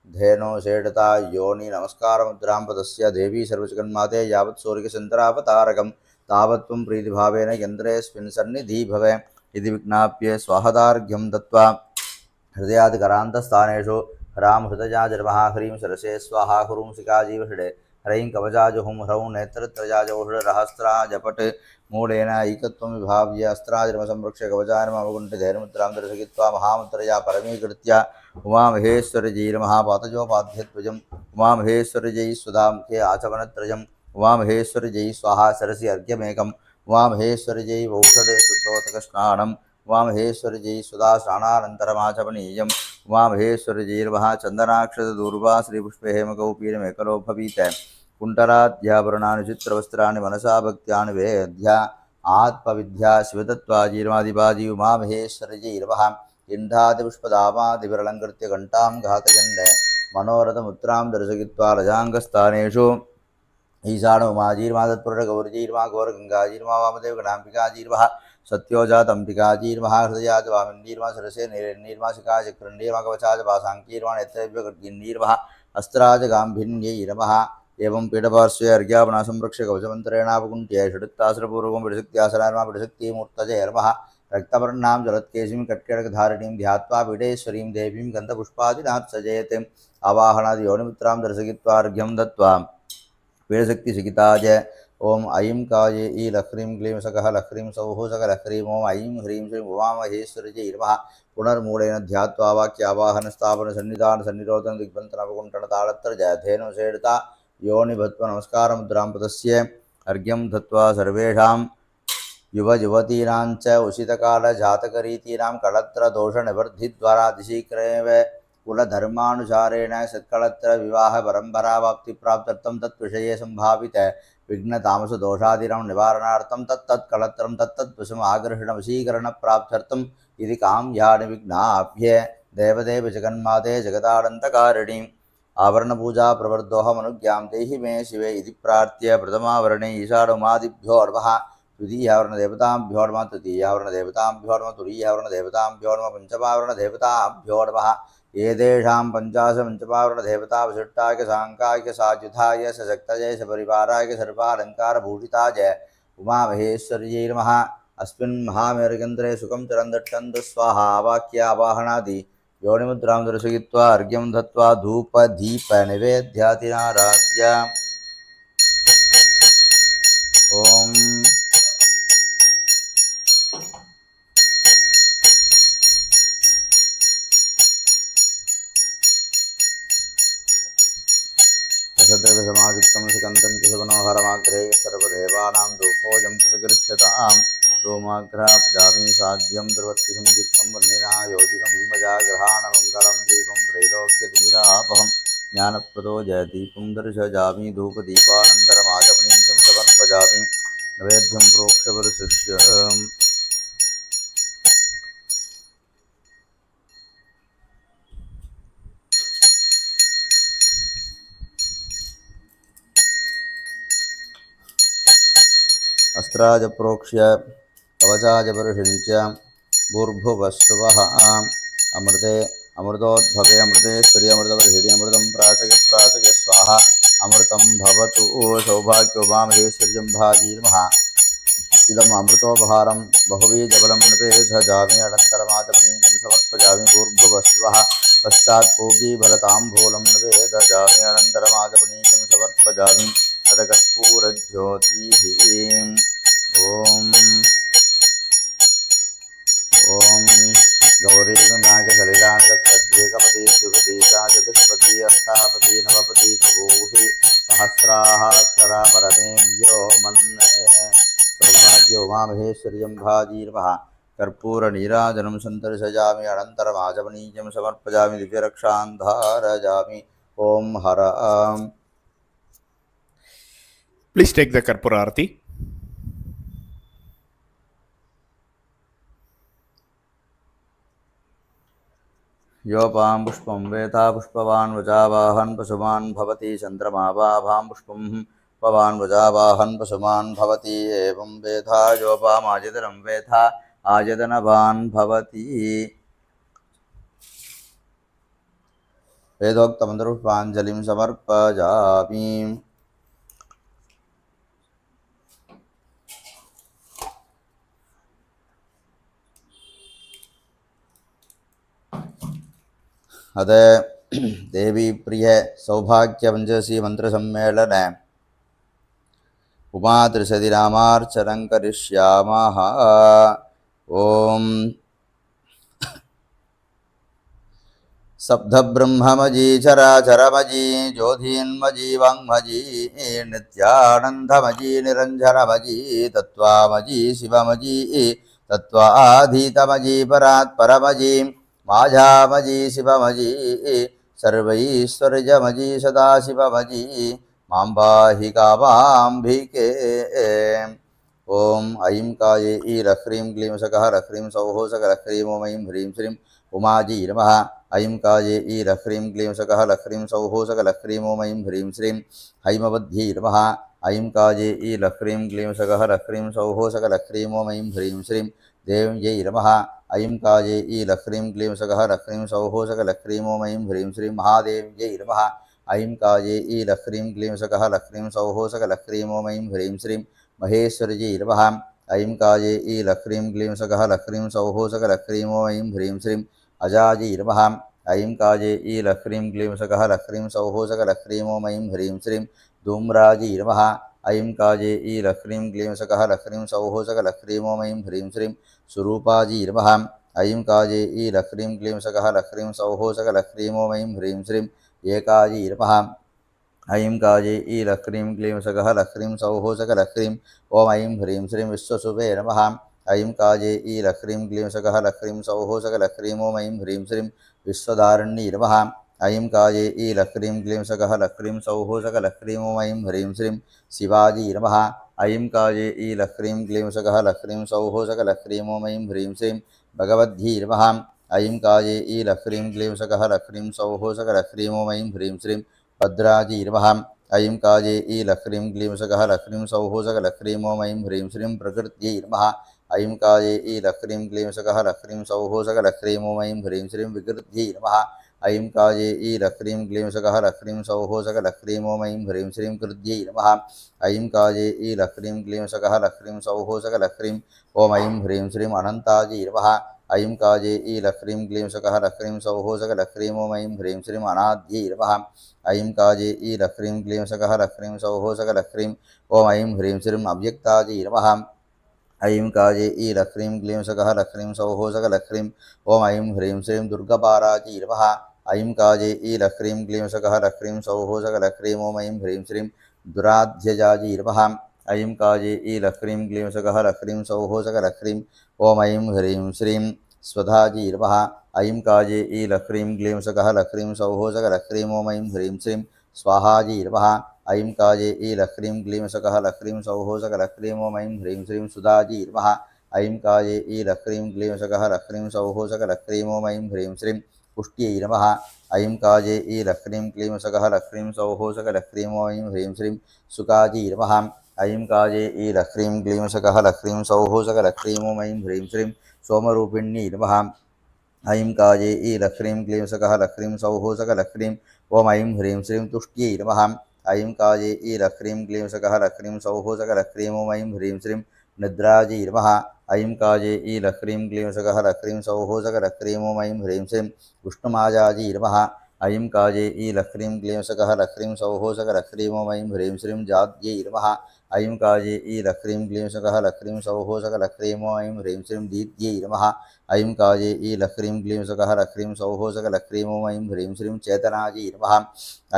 धेनो षेडता योनि नमस्कारमुद्रां पदस्य देवी सर्वजगन्माते यावत् सूर्यचन्द्रावतारकं तावत् त्वं प्रीतिभावेन यन्त्रेऽस्मिन् सन्निधी भव इति विज्ञाप्य स्वाहदार्घ्यं दत्त्वा हृदयादिकरान्तस्थानेषु ह्रां हृदयाजर्मः ह्रीं सरसे स्वाहा हुरुं शिखाजीवषडे ह्रैं कवचाजुहुं ह्रौं नेत्रत्रयाजौषधरहस्राजपट् मूलेन ऐकत्वं विभाव्य अस्त्राजर्मसंरक्ष्य कवचानमवकुण्ठिधैर्मुद्रां दर्शयित्वा महामुद्रया परमीकृत्य उमामहेश्वरजै नमः पातजोपाध्यध्वजम् उमामहेश्वरजै स्वधामुखे आचमनत्रयम् उमामहेश्वरजै स्वाहा सरसि अर्घ्यमेकम् उमामहेश्वरजै औषधे शुद्धोदकस्नानम् उमामहेश्वरजै सुधा स्नानानन्तरमाचमनीयम् उमामहेश्वरजै नमः चन्दनाक्षतदूर्वा श्रीपुष्पे हेमकौपीनमेकलोभवीत कुण्डलाद्याभरणानि चित्रवस्त्राणि मनसा भक्त्यानि वेद्य आत्मविद्या शिवतत्त्वाजीर्मादिपाजी उमामहेश्वरजै नमः इण्डादिपुष्पदामादिविरलङ्कृत्य घण्टां घातयन् मनोरथमुत्रां दर्शयित्वा रजाङ्गस्थानेषु ईशान उमाजीर्मा तत्पुरुषगौर्जीर्मा घोरगङ्गाजीर्मा वामदेव गणाम्बिकाजीर्मः सत्योजात अम्बिकाजीर्मः हृदयाज वामिनीर्मा सरसे नीर्मा शिखाचक्रण्डीर्मा कवचाज पाशाङ्कीर्मा नेत्रेभ्यो खड्गीर्मः अस्त्राज गाम्भिन्यै नमः एवं पीठपार्श्वे अर्घ्यापना संरक्ष्य कवचमन्त्रेणापकुण्ठ्य षडुत्तासनपूर्वकं पिडशक्त्यासनार्मा पिडशक्तिमूर्तये नमः रक्तवर्णां जलत्केशीं कट्कटकधारिणीं ध्यात्वा पीठेश्वरीं देवीं गन्धपुष्पादिनात्सजेत् आवाहनादि योनिमुद्रां दर्शयित्वा अर्घ्यं दत्त्वा पीडशक्तिशिखिताय ओं ऐं कायै लह्रीं क्लीं सकः लह्रीं सौः सकलह्रीं ओं ऐं ह्रीं श्रीं उमामहेश्वरजै नमः पुनर्मूलेन ध्यात्वा वाक्यावाहनस्थापन सन्निधान सन्निरोधन दिग्बन्धनपकुण्ठन ताळत्रजयधेनु षेडता योनिभत्व नमस्कारमुद्रां पदस्य अर्घ्यं दत्त्वा सर्वेषां युवयुवतीनां च उषितकालजातकरीतीनां कळत्रदोषनिवर्धिद्वारा दिशीक्रमेव कुलधर्मानुसारेण सत्कळत्र विवाह परम्परावाप्तिप्राप्त्यर्थं तत्विषये सम्भावित विघ्नतामसदोषादीनां निवारणार्थं तत्तत्कळत्रं तत्तद्वशम् आकर्षणवशीकरणप्राप्त्यर्थम् इति काम्यानि विज्ञाप्य देवदेव जगन्माते जगदानन्दकारिणीम् आवरणपूजा प्रवर्दोऽहमनुज्ञां देहि मे शिवे इति प्रार्थ्य प्रथमावरणे ईशानोमादिभ्यो नमः द्वितीयावरणदेवताभ्यो नमः तृतीयावरणदेवताभ्यो नमः तुरीयावरणदेवताभ्यो नमः पञ्चमावरणदेवताभ्यो नमः एतेषां पञ्चाशपञ्चमावरणदेवतावशिष्टाय साङ्काय सायुधाय सशक्तये सपरिवाराय सर्वालङ्कारभूषिताय उमामहेश्वर्यै नमः अस्मिन् महामेरुयन्त्रे सुखं चिरन्दट्टन्तु स्वाहा वाक्यावाहनादि योनिमुद्रां दर्शयित्वा अर्घ्यं दत्त्वा धूपदीपनिवेद्यातिनाराध्य ॐ रसद्रव्यसमायुक्तं सुगन्धं च सुमनोहरमाग्रे सर्वदेवानां धूपोऽयं प्रतिगृह्यतां रोमाग्रापजामि साध्यं द्रवत्तिशं चित्तं वर्णिना योजितं भजाग्रहाणमङ्गलं दीपं त्रैलोक्यतीरापहं ज्ञानप्रदो जयदीपं दर्शयामि धूपदीपानन्तरमाचमनीं समर्पयामि नैवेद्यं प्रोक्षपरिशिष्य मंत्राज प्रोक्ष्य कवचाज वर्षिञ्च भूर्भुवस्सुवः अमृते अमृतोद्भवे अमृतेश्वरि अमृतवर्षिणि अमृतं प्रासके प्रासके स्वाहा अमृतं भवतु सौभाग्योमामहेश्वर्यं भागीर्मः इदम् अमृतोपहारं बहुबीजबलं निपेधजामि अनन्तरमाचमनीयं समर्पयामि भूर्भुवस्वः पश्चात् पूगीफलताम्बूलं निपेधजामि अनन्तरमाचमनीयं समर्पयामि तदकर्पूरज्योतिः ॐ गौरीनागसलिलाण्डकद्वेकपति सुगदीशा चतुष्पति अष्टापति नवपति प्रभूः सहस्राः अक्षरा परमें यो मन्ये सौभाग्यो मामहेश्वर्यं भाजीर्मः कर्पूरनीराजनं सन्तर्शयामि अनन्तरमाचमनीयं समर्पयामि दिव्यरक्षां धारयामि ॐ हर Please take the Karpura Arati. योपां पुष्पं वेता पुष्पवान् वजावाहन् पशुमान् भवति चन्द्रमावाभां पुष्पं पवान् वजावाहन् पशुमान् भवति एवं वेथा योपामायतनं वेथा आयतनवान् भवति वेदोक्तमन्त्रपुष्पाञ्जलिं समर्पयामि अद देवी प्रिय सौभाग्य पंचदशी मंत्र सम्मेलन उमा त्रिशति नामार्चनं करिष्यामः ओम सप्तब्रह्ममजी चराचरमजी ज्योतिन्मजी वाङ्मजी नित्यानन्दमजी निरञ्जनमजी तत्त्वामजी शिवमजी तत्त्वाधीतमजी परात्परमजी मायामजी शिवमजी सर्वैश्वर्यमजी सदाशिवमजी मां पाहि कामाम्बिके ओम ऐं काये ह्रीं क्लीं सकः ह्रीं सौः सकः ओम ऐं ह्रीं श्रीं उमाजी नमः ऐं काये ह्रीं क्लीं सकः ह्रीं सौः सकः ओम ऐं ह्रीं श्रीं हैमवद्यै नमः ऐं काये ह्रीं क्लीं सकः ह्रीं सौः सकः ओम ऐं ह्रीं श्रीं देव्यै नमः ऐं काये ह्रीं क्लीं सकः ह्रीं सौः सकः ओम ऐं ह्रीं श्रीं महादेव्यै नमः ऐं काये ह्रीं क्लीं सकः ह्रीं सौः सकः ओम ऐं ह्रीं श्रीं महेश्वर्यै नमः ऐं काये ह्रीं क्लीं सकः ह्रीं सौः सकः ओम ऐं ह्रीं श्रीं अजायै नमः ऐं काये ह्रीं क्लीं सकः ह्रीं सौः सकः ओम ऐं ह्रीं श्रीं धूम्रायै नमः ऐं काये ह्रीं क्लीं सकः ह्रीं सौः सकः ओम ऐं ह्रीं श्रीं स्वरूपायै नमः ऐं काये ह्रीं क्लीं सकः ह्रीं सौः सकः ओम ऐं ह्रीं श्रीं एकायै नमः ऐं काये ह्रीं क्लीं सकः ह्रीं सौः सकः ओम ऐं ह्रीं श्रीं विश्वसुवे नमः ऐं काये ह्रीं क्लीं सकः ह्रीं सौः सकः ओम ऐं ह्रीं श्रीं विश्वधारण्यै नमः ऐं काये ह्रीं क्लीं सकः ह्रीं सौः सकः ओम ऐं ह्रीं श्रीं शिवायै नमः ऐं काये ह्रीं क्लीं सकः ह्रीं सौः सकः ओम ऐं ह्रीं श्रीं भगवद्यै नमः ऐं काये ह्रीं क्लीं सकः ह्रीं सौः सकः ओम ऐं ह्रीं श्रीं भद्रायै नमः ऐं काये ह्रीं क्लीं सकः ह्रीं सौः सकः ओम ऐं ह्रीं श्रीं प्रकृत्यै नमः ऐं काये ह्रीं क्लीं सकः ह्रीं सौः सकः ओम ऐं ह्रीं श्रीं विकृत्यै नमः ऐं काये ह्रीं क्लीं सकः ह्रीं सौः सकः ओम ऐं ह्रीं श्रीं कृत्यै नमः ऐं काये ह्रीं क्लीं सकः ह्रीं सौः सकः ओम ऐं ह्रीं श्रीं अनन्तायै नमः ऐं काये ह्रीं क्लीं सकः ह्रीं सौः सकः ओम ऐं ह्रीं श्रीं अनाद्यै नमः ऐं काये ह्रीं क्लीं सकः ह्रीं सौः सकः ओम ऐं ह्रीं श्रीं अव्यक्तायै नमः ऐं काये ह्रीं क्लीं सकः ह्रीं सौः सकः ओम ऐं ह्रीं श्रीं दुर्गपारायै नमः ऐं काये ह्रीं क्लीं सकः ह्रीं सौः सकः ओम ऐं ह्रीं श्रीं दुराध्यजायै नमः ऐं काये ह्रीं क्लीं सकः ह्रीं सौः सकः ओम ऐं ह्रीं श्रीं स्वधायै नमः ऐं काये ह्रीं क्लीं सकः ह्रीं सौः सकः ओम ऐं ह्रीं श्रीं स्वाहायै नमः ऐं काये ह्रीं क्लीं सकः ह्रीं सौः सकः ओम ऐं ह्रीं श्रीं सुधायै नमः ऐं काये ह्रीं क्लीं सकः ह्रीं सौः सकः ओम ऐं ह्रीं श्रीं पुष्ट्यै नमः ऐं काये ह्रीं क्लीं सकः ह्रीं सौः सकः ओम ऐं ह्रीं श्रीं सुकायै नमः ऐं काजे ईलह्रीं क्लीं सकः लह्रीं सौः सकलह्रीं ॐ ऐं ह्रीं श्रीं सोमरूपिण्यै नमः। ऐं काजे ईलह्रीं क्लीं सकः लह्रीं सौः सकलह्रीं ॐ ऐं ह्रीं श्रीं तुष्ट्यै नमः। ऐं काजे ईलह्रीं क्लीं सकः लह्रीं सौः सकलह्रीं ॐ ऐं ह्रीं श्रीं निद्रायै नमः। ऐं काजे ईलह्रीं क्लीं सकः लह्रीं सौः सकलह्रीं ॐ ऐं ह्रीं श्रीं विष्णुमायायै नमः। ऐं काजे ईलह्रीं क्लीं सकः लह्रीं सौः सकलह्रीं ॐ ऐं ह्रीं श्रीं जात्यै नमः। ऐं काजे ईलह्रीं क्लीं सकः लह्रीं सौः सकलह्रीं ॐ ऐं ह्रीं श्रीं दीत्यै नमः। ऐं काजे ईलह्रीं क्लीं सकः लह्रीं सौः सकलह्रीं ॐ ऐं ह्रीं श्रीं चेतनायै नमः।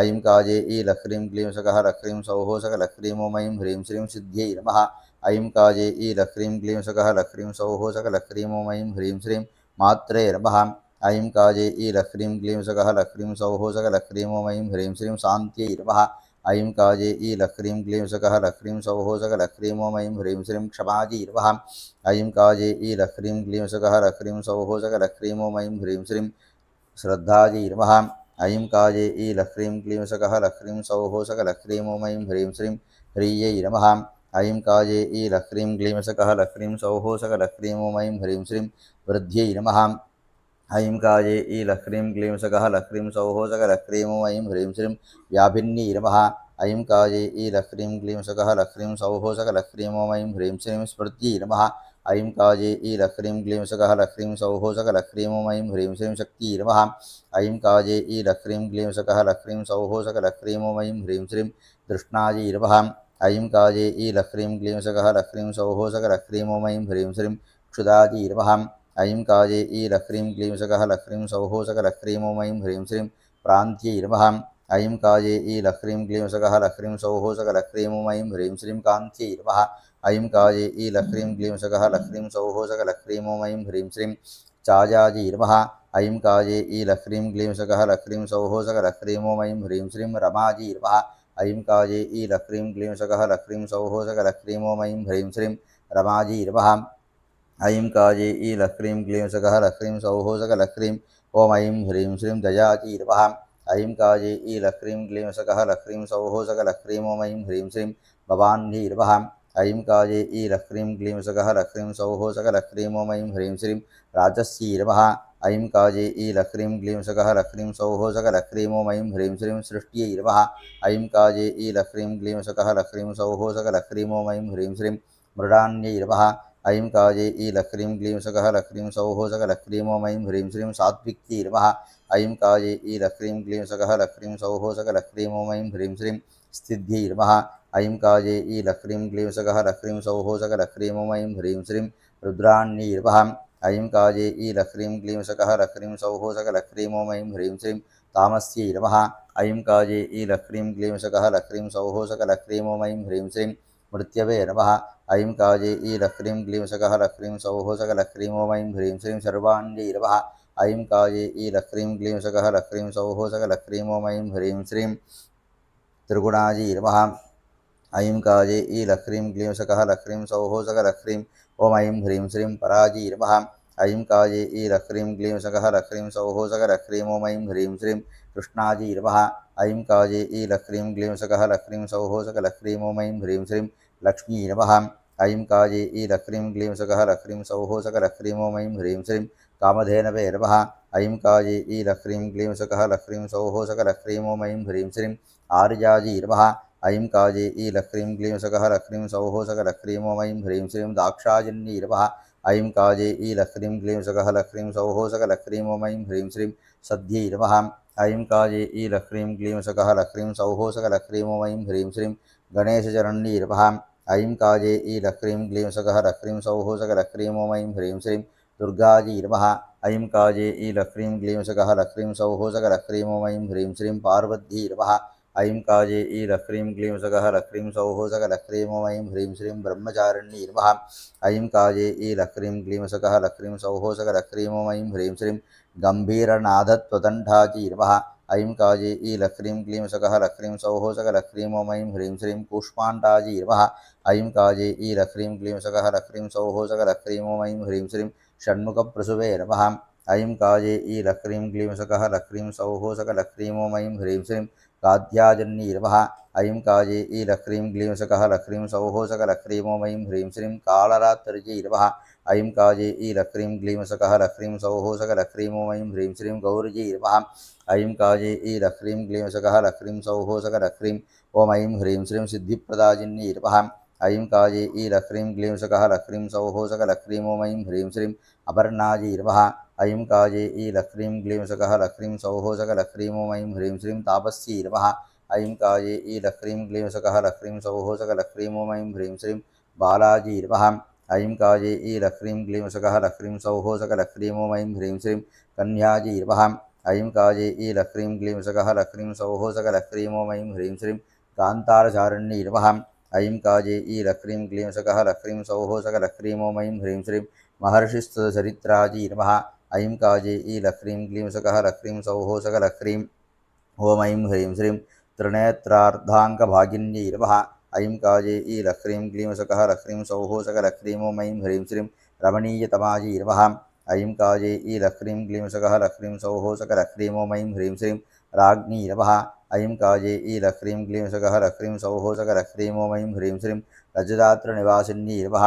ऐं काजे ईलह्रीं क्लीं सकः लह्रीं सौः सकलह्रीं ॐ ऐं ह्रीं श्रीं सिद्ध्यै नमः। ऐं काजे ईलह्रीं क्लीं सकः लह्रीं सौः सकलह्रीं ॐ ऐं ह्रीं श्रीं मात्रे नमः। ऐं काजे ईलह्रीं क्लीं सकः लह्रीं सौः सकलह्रीं ॐ ऐं ह्रीं श्रीं शान्त्यै नमः। ऐं काजे ईलह्रीं क्लीं सकः लह्रीं सौः सकलह्रीं ॐ ऐं ह्रीं श्रीं क्षमायै नमः। ऐं काजे ईलह्रीं क्लीं सकः लह्रीं सौः सकलह्रीं ॐ ऐं ह्रीं श्रीं श्रद्धायै नमः। ऐं काजे ईलह्रीं क्लीं सकः लह्रीं सौः सकलह्रीं ॐ ऐं ह्रीं श्रीं ह्रीयै नमः। ऐं काजे ईलह्रीं क्लीं सकः लह्रीं सौः सकलह्रीं ॐ ऐं ह्रीं श्रीं वृद्ध्यै नमः। ऐं काजे ईलह्रीं क्लीं सकः लह्रीं सौः सकलह्रीं ॐ ऐं ह्रीं श्रीं व्याभिन्यै नमः। ऐं काजे ईलह्रीं क्लीं सकः लह्रीं सौः सकलह्रीं ॐ ऐं ह्रीं श्रीं स्मृत्यै नमः। ऐं काजे ईलह्रीं क्लीं सकः लह्रीं सौः सकलह्रीं ॐ ऐं ह्रीं श्रीं शक्त्यै नमः। ऐं काजे ईलह्रीं क्लीं सकः लह्रीं सौः सकलह्रीं ॐ ऐं ह्रीं श्रीं तृष्णायै नमः। ऐं काजे ईलह्रीं क्लीं सकः लह्रीं सौः सकलह्रीं ॐ ऐं ह्रीं श्रीं क्षुदायै नमः। ऐं काजे ईलह्रीं क्लीं सकः लह्रीं सौः सकलह्रीं ॐ ऐं ह्रीं श्रीं प्रान्त्यै नमः। ऐं काजे ईलह्रीं क्लीं सकः लह्रीं सौः सकलह्रीं ॐ ऐं ह्रीं श्रीं कान्त्यै नमः। ऐं काजे ईलह्रीं क्लीं सकः लह्रीं सौः सकलह्रीं ॐ ऐं ह्रीं श्रीं चायायै नमः। ऐं काजे ईलह्रीं क्लीं सकः लह्रीं सौः सकलह्रीं ॐ ऐं ह्रीं श्रीं रमायै नमः। ऐं काजे ईलह्रीं क्लीं सकः लह्रीं सौः सकलह्रीं ॐ ऐं ह्रीं श्रीं रमायै नमः। ऐं काजे ईलह्रीं क्लीं सकः लह्रीं सौः सकलह्रीं ॐ ऐं ह्रीं श्रीं दयायै नमः। ऐं काजे ईलह्रीं क्लीं सकः लह्रीं सौः सकलह्रीं ॐ ऐं ह्रीं श्रीं भवान्यै नमः। ऐं काजे ईलह्रीं क्लीं सकः लह्रीं सौः सकलह्रीं ॐ ऐं ह्रीं श्रीं राजस्यै नमः। ऐं काजे ईलह्रीं क्लीं सकः लह्रीं सौः सकलह्रीं ॐ ऐं ह्रीं श्रीं सृष्ट्यै नमः। ऐं काजे ईलह्रीं क्लीं सकः लह्रीं सौः सकलह्रीं ॐ ऐं ह्रीं श्रीं मृडान्यै नमः। ऐं काजे ईलह्रीं क्लीं सकः लह्रीं सौः सकलह्रीं ॐ ऐं ह्रीं श्रीं सात्विक्यै नमः। ऐं काजे ईलह्रीं क्लीं सकः लह्रीं सौः सकलह्रीं ॐ ऐं ह्रीं श्रीं स्थित्यै नमः। ऐं काजे ईलह्रीं क्लीं सकः लह्रीं सौः सकलह्रीं ॐ ऐं ह्रीं श्रीं रुद्राण्यै नमः। ऐं काजे ईलह्रीं क्लीं सकः लह्रीं सौः सकलह्रीं ॐ ऐं ह्रीं श्रीं तामस्यै नमः। ऐं काजे ईलह्रीं क्लीं सकः लह्रीं सौः सकलह्रीं ॐ ऐं ह्रीं श्रीं मृत्यवे नमः। ऐं काजे ईलह्रीं क्लीं सकः लह्रीं सौः सकलह्रीं ॐ ऐं ह्रीं श्रीं सर्वाण्यै नमः। ऐं काजे ईलह्रीं क्लीं सकः लह्रीं सौः सकलह्रीं ॐ ऐं ह्रीं श्रीं त्रिगुणायै नमः। ऐं काजे ईलह्रीं क्लीं सकः लह्रीं सौः सकलह्रीं ॐ ऐं ह्रीं श्रीं परायै नमः। ऐं काजे ईलह्रीं क्लीं सकः लह्रीं सौः सकलह्रीं ॐ ऐं ह्रीं श्रीं कृष्णायै नमः। ऐं काजे ईलह्रीं क्लीं सकः लह्रीं सौः सकलह्रीं ॐ ऐं ह्रीं श्रीं लक्ष्म्यै नमः। ऐं काजे ईलह्रीं क्लीं सकः लह्रीं सौः सकलह्रीं ॐ ऐं ह्रीं श्रीं कामधेनवे नमः। ऐं काजे ईलह्रीं क्लीं सकः लह्रीं सौः सकलह्रीं ॐ ऐं ह्रीं श्रीं आर्यायै नमः। ऐं काजे ईलह्रीं क्लीं सकः लह्रीं सौः सकलह्रीं ॐ ऐं ह्रीं श्रीं दाक्षायण्यै नमः। ऐं काजे ईलह्रीं क्लीं सकः लह्रीं सौः सकलह्रीं ॐ ऐं ह्रीं श्रीं सद्यै नमः। ऐं काजे ईलह्रीं क्लीं सकः लह्रीं सौः सकलह्रीं ॐ ऐं ह्रीं श्रीं गणेशचरण्यै नमः। ऐं काजे ईलह्रीं क्लीं सकः लह्रीं सौः सकलह्रीं ॐ ऐं ह्रीं श्रीं दुर्गायै नमः। ऐं काजे ईलह्रीं क्लीं सकः लह्रीं सौः सकलह्रीं ॐ ऐं ह्रीं श्रीं पार्वत्यै नमः। ऐं काजे ईलह्रीं क्लीं सकः लह्रीं सौः सकलह्रीं ॐ ऐं ह्रीं श्रीं ब्रह्मचारिण्यै नमः। ऐं काजे ईलह्रीं क्लीं सकः लह्रीं सौः सकलह्रीं ॐ ऐं ह्रीं श्रीं गम्भीरनादत्वदण्डायै नमः। ऐं काजे ईलह्रीं क्लीं सकः लह्रीं सौः सकलह्रीं ॐ ऐं ह्रीं श्रीं कूष्माण्डायै नमः। ऐं काजे ईलह्रीं क्लीं सकः लह्रीं सौः सकलह्रीं ॐ ऐं ह्रीं श्रीं षण्मुखप्रसुवे नमः। ऐं काजे ईलह्रीं क्लीं सकः लह्रीं सौः सकलह्रीं ॐ ऐं ह्रीं श्रीं कात्यायन्यै नमः। ऐं काजे ईलक्रीं क्लीं सकः लक्रीं सौः सकलक्रीं ॐ ऐं ह्रीं श्रीं कालरात्रिजै नमः ऐं काजे ईलक्रीं क्लीं सकः लक्रीं सौः सकलक्रीं ॐ ऐं ह्रीं श्रीं गौरजै नमः ऐं काजे ईलक्रीं क्लीं सकः लक्रीं सौः सकलक्रीं ॐ ऐं ह्रीं श्रीं सिद्धिप्रदायिन्यै नमः ऐं काजे ईलक्रीं क्लीं सकः लक्रीं सौः सकलक्रीं ॐ ऐं ह्रीं श्रीं अपर्णायै नमः ऐं काजे ईलक्रीं क्लीं सकः लक्रीं सौः सकलक्रीं ॐ ऐं ह्रीं श्रीं तापस्यै नमः ऐं काये ईलक्रीं क्लीं सकः लक्रीं सौः सकलक्रीं ॐ ऐं ह्रीं श्रीं बालाजी नमः ऐं काये ईलक्रीं क्लीं सकः लक्रीं सौः सकलक्रीं ॐ ऐं ह्रीं श्रीं कन्याजी नमः ऐं काये ईलक्रीं क्लीं सकः लक्रीं सौः सकलक्रीं ॐ ऐं ह्रीं श्रीं कान्तारचारण्यै नमः ऐं काये ईलक्रीं क्लीं सकः लक्रीं सौः सकलक्रीं ॐ ऐं ह्रीं श्रीं महर्षिस्तुतचरित्राजी नमः ऐं काये ईलक्रीं क्लीं सकः लक्रीं सौः सकलक्रीं ॐ ऐं ह्रीं श्रीं त्रिनेत्रार्धाङ्गभागिन्यै नमः ऐं काये ईलक्रीं क्लीं सकः लक्रीं सौः सकलक्रीं ॐ ऐं ह्रीं श्रीं रमणीयतमायै नमः ऐं काये ईलक्रीं क्लीं सकः लक्रीं सौः सकलक्रीं ॐ ऐं ह्रीं श्रीं राज्ञी नमः ऐं काये ईलक्रीं क्लीं सकः लक्रीं सौः सकलक्रीं ॐ ऐं ह्रीं श्रीं रजदात्रनिवासिन्यै नमः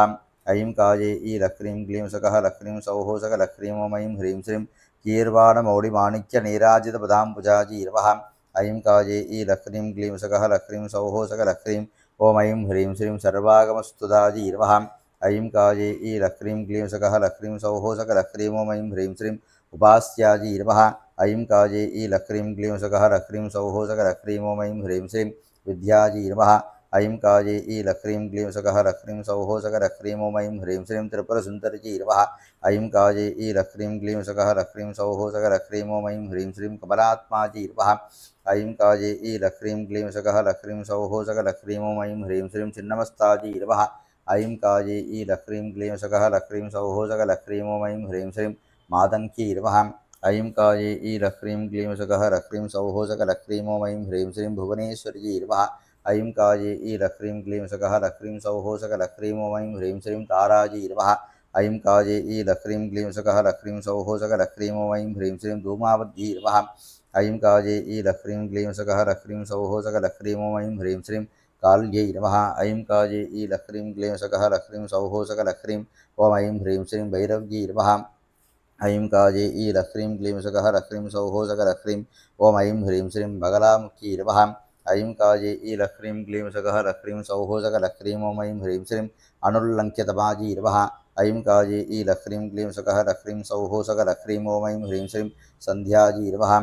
ऐं काये ईलक्रीं क्लीं सकः लक्रीं सौः सकलक्रीं ॐ ऐं ह्रीं श्रीं कीर्वाणमौलिमाणिक्यनीराजितपदाम्बुजाजी नमः ऐं काये ईलक्रीं क्लीं सकः लक्रीं सौः सकलक्रीं ॐ ऐं ह्रीं श्रीं सर्वागमस्तुदाजी नमः ऐं काये ईलक्रीं क्लीं सकः लक्रीं सौः सकलक्रीं ॐ ऐं ह्रीं श्रीं उपास्याजी नमः ऐं काये ईलक्रीं क्लीं सकः लक्रीं सौः सकलक्रीं ॐ ऐं ह्रीं श्रीं विद्याजी नमः ऐं काये ईलक्रीं क्लीं सकः लक्रीं सौः सकलक्रीं ॐ ऐं ह्रीं श्रीं त्रिपुरसुन्दरीजी नमः ऐं काये ईलक्रीं क्लीं सकः लक्रीं सौः सकलक्रीं ॐ ऐं ह्रीं श्रीं कमलात्माजी नमः ऐं काये ईलक्रीं क्लीं सकः लक्रीं सौः सकलक्रीं ॐ ऐं ह्रीं श्रीं छिन्नमस्ताजी नमः ऐं काये ईलक्रीं क्लीं सकः लक्रीं सौः सकलक्रीं ॐ ऐं ह्रीं श्रीं मातङ्की नमः ऐं काये ईलक्रीं क्लीं सकः लक्रीं सौः सकलक्रीं ॐ ऐं ह्रीं श्रीं भुवनेश्वरीजी नमः ऐं काये ईलक्रीं क्लीं सकः लक्रीं सौः सकलक्रीं ॐ ऐं ह्रीं श्रीं ताराजी नमः ऐं काये ईलक्रीं क्लीं सकः लक्रीं सौः सकलक्रीं ॐ ऐं ह्रीं श्रीं धूमावधी नमः ऐं काये ईलक्रीं क्लीं सकः लक्रीं सौः सकलक्रीं ॐ ऐं ह्रीं श्रीं काल्यै नमः ऐं काये ईलक्रीं क्लीं सकः लक्रीं सौः सकलक्रीं ॐ ऐं ह्रीं श्रीं भैरव्यै नमः ऐं काये ईलक्रीं क्लीं सकः लक्रीं सौः सकलक्रीं ॐ ऐं ह्रीं श्रीं बगलामुखी नमः ऐं काये ईलक्रीं क्लीं सकः लक्रीं सौः सकलक्रीं ॐ ऐं ह्रीं श्रीं अनुल्लङ्घ्यतमाजी नमः ऐं काये ईलक्रीं क्लीं सकः लक्रीं सौः सकलक्रीं ॐ ऐं ह्रीं श्रीं सन्ध्याजी नमः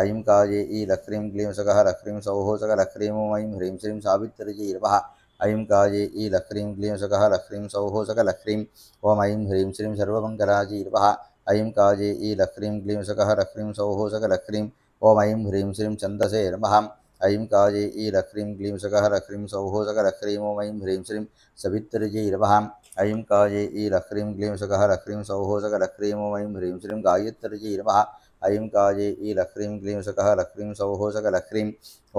ऐं काये ईलक्रीं क्लीं सकः लक्रीं सौः सकलक्रीं ॐ ऐं ह्रीं श्रीं सावित्रीजी नमः ऐं काये ईलक्रीं क्लीं सकः लक्रीं सौः सकलक्रीं ॐ ऐं ह्रीं श्रीं सर्वमङ्गलाजी नमः ऐं काये ईलक्रीं क्लीं सकः लक्रीं सौः सकलक्रीं ॐ ऐं ह्रीं श्रीं छन्दसे नमः ऐं काये ईलक्रीं क्लीं सकः लक्रीं सौः सकलक्रीं ॐ ऐं ह्रीं श्रीं सवित्रीजी नमः ऐं काये ईलक्रीं क्लीं सकः लक्रीं सौः सकलक्रीं ॐ ऐं ह्रीं श्रीं गायत्रीजी नमः ऐं काये ईलक्रीं क्लीं सकः लक्रीं सौः सकलक्रीं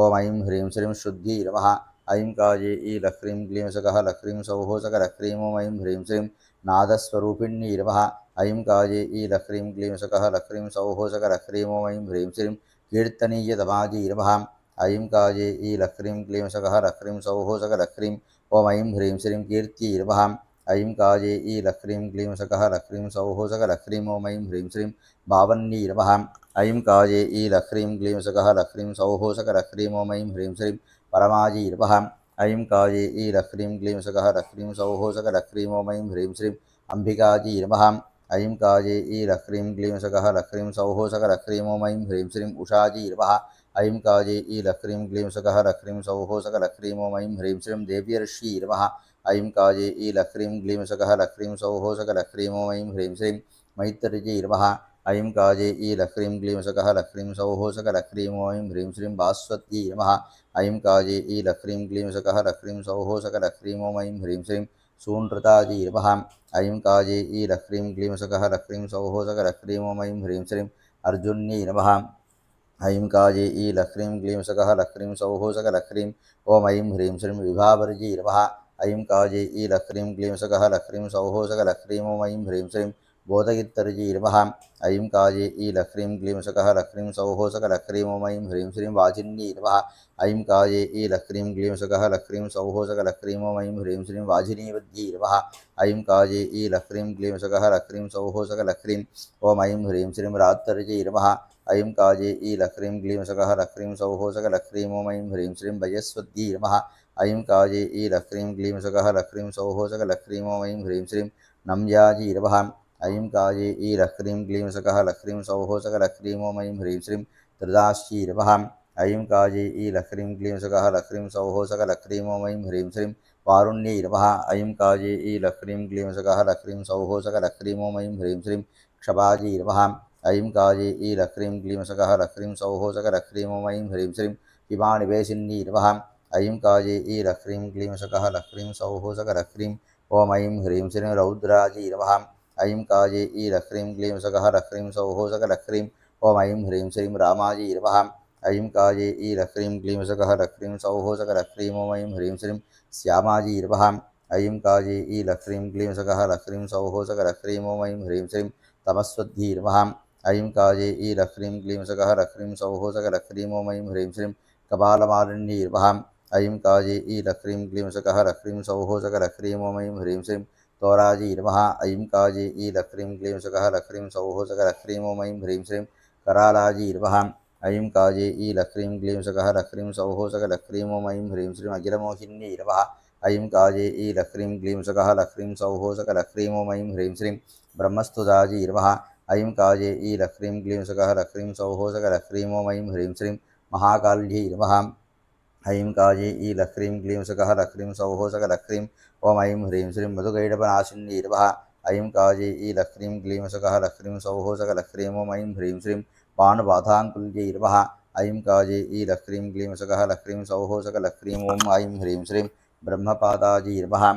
ॐ ऐं ह्रीं श्रीं शुद्धी नमः ऐं काये ईलक्रीं क्लीं सकः लक्रीं सौः सकलक्रीं ॐ ऐं ह्रीं श्रीं नादस्वरूपिण्यै नमः ऐं काये ईलक्रीं क्लीं सकः लक्रीं सौः सकलक्रीं ॐ ऐं ह्रीं श्रीं कीर्तनीयतमाजी नमः ऐं काये ईलक्रीं क्लीं सकः लक्रीं सौः सकलक्रीं ॐ ऐं ह्रीं श्रीं कीर्त्यै नमः ऐं काये ईलक्रीं क्लीं सकः लक्रीं सौः सकलक्रीं ॐ ऐं ह्रीं श्रीं भावन्यै नमः ऐं काये ईलक्रीं क्लीं सकः लक्रीं सौः सकलक्रीं ॐ ऐं ह्रीं श्रीं परमाजी नमः ऐं काये ईलक्रीं क्लीं सकः लक्रीं सौः सकलक्रीं ॐ ऐं ह्रीं श्रीं अम्बिकाजी नमः ऐं काये ईलक्रीं क्लीं सकः लक्रीं सौः सकलक्रीं ॐ ऐं ह्रीं श्रीं उषाजी नमः ऐं काये ईलक्रीं क्लीं सकः लक्रीं सौः सकलक्रीं ॐ ऐं ह्रीं श्रीं देव्यर्षी नमः ऐं काये ईलक्रीं क्लीं सकः लक्रीं सौः सकलक्रीं ॐ ऐं ह्रीं श्रीं मैत्रीजी नमः ऐं काये ईलक्रीं क्लीं सकः लक्रीं सौः सकलक्रीं ॐ ऐं ह्रीं श्रीं भास्वत्यै नमः ऐं काये ईलक्रीं क्लीं सकः लक्रीं सौः सकलक्रीं ॐ ऐं ह्रीं श्रीं सूनृताजी नमः ऐं काये ईलक्रीं क्लीं सकः लक्रीं सौः सकलक्रीं ॐ ऐं ह्रीं श्रीं अर्जुन्यै नमः ऐं काये ईलक्रीं क्लीं सकः लक्रीं सौः सकलक्रीं ॐ ऐं ह्रीं श्रीं विभावर्जी नमः ऐं काये ईलक्रीं क्लीं सकः लक्रीं सौः सकलक्रीं ॐ ऐं ह्रीं श्रीं बोधगित्तर्जी नमः ऐं काये ईलह्रीं क्लीं सकः लह्रीं सौः सकलह्रीं ॐ ऐं ह्रीं श्रीं वाजिन्यै नमः ऐं काये ईलह्रीं क्लीं सकः लह्रीं सौः सकलह्रीं ॐ ऐं ह्रीं श्रीं वाजिनीवद्यै नमः ऐं काये ईलह्रीं क्लीं सकः लह्रीं सौः सकलह्रीं ॐ ऐं ह्रीं श्रीं रात्तर्यै नमः ऐं काये ईलह्रीं क्लीं सकः लह्रीं सौः सकलह्रीं ॐ ऐं ह्रीं श्रीं वयस्वद्यै नमः ऐं काये ईलह्रीं क्लीं सकः लह्रीं सौः सकलह्रीं ॐ ऐं ह्रीं श्रीं नम्याजी नमः ऐं काये ईलह्रीं क्लीं सकः लह्रीं सौः सकलह्रीं ॐ ऐं ह्रीं श्रीं त्रिदाश्ची नमः ऐं काये ईलह्रीं क्लीं सकः लह्रीं सौः सकलह्रीं ॐ ऐं ह्रीं श्रीं वारुण्यै नमः ऐं काये ईलह्रीं क्लीं सकः लह्रीं सौः सकलह्रीं ॐ ऐं ह्रीं श्रीं क्षपाजी नमः ऐं काये ईलह्रीं क्लीं सकः लह्रीं सौः सकलह्रीं ॐ ऐं ह्रीं श्रीं हिमानिवेशिन्यै नमः ऐं काये ईलह्रीं क्लीं सकः लह्रीं सौः सकलह्रीं ॐ ऐं ह्रीं श्रीं रौद्राजी नमः ऐं काये ईलह्रीं क्लीं सकः लह्रीं सौः सकलह्रीं ॐ ऐं ह्रीं श्रीं रामाजी नमः ऐं काये ईलह्रीं क्लीं सकः लह्रीं सौः सकलह्रीं ॐ ऐं ह्रीं श्रीं श्यामाजी नमः ऐं काये ईलह्रीं क्लीं सकः लह्रीं सौः सकलह्रीं ॐ ऐं ह्रीं श्रीं तमस्वद्यै नमः ऐं काये ईलह्रीं क्लीं सकः लह्रीं सौः सकलह्रीं ॐ ऐं ह्रीं श्रीं कपालमालिन्यै नमः ऐं काये ईलह्रीं क्लीं सकः लह्रीं सौः सकलह्रीं ॐ ऐं ह्रीं श्रीं तोराजी नमः ऐं काये ईलह्रीं क्लीं सकः लह्रीं सौः सकलह्रीं ॐ ऐं ह्रीं श्रीं करालाजी नमः ऐं काये ईलह्रीं क्लीं सकः लह्रीं सौः सकलह्रीं ॐ ऐं ह्रीं श्रीं अखिलमोहिन्यै नमः ऐं काये ईलह्रीं क्लीं सकः लह्रीं सौः सकलह्रीं ॐ ऐं ह्रीं श्रीं ब्रह्मस्तुताजी नमः ऐं काये ईलह्रीं क्लीं सकः लह्रीं सौः सकलह्रीं ॐ ऐं ह्रीं श्रीं महाकाल्यै नमः ऐं काये ईलह्रीं क्लीं सकः लह्रीं सौः सकलह्रीं ॐ ऐं ह्रीं श्रीं मधुकैटभनाशिन्यै नमः ऐं काये ईलह्रीं क्लीं सकः लह्रीं सौः सकलह्रीं ॐ ऐं ह्रीं श्रीं पाणुपाथाङ्कुल्यै नमः ऐं काये ईलह्रीं क्लीं सकः लह्रीं सौः सकलह्रीं ॐ ऐं ह्रीं श्रीं ब्रह्मपादाजी नमः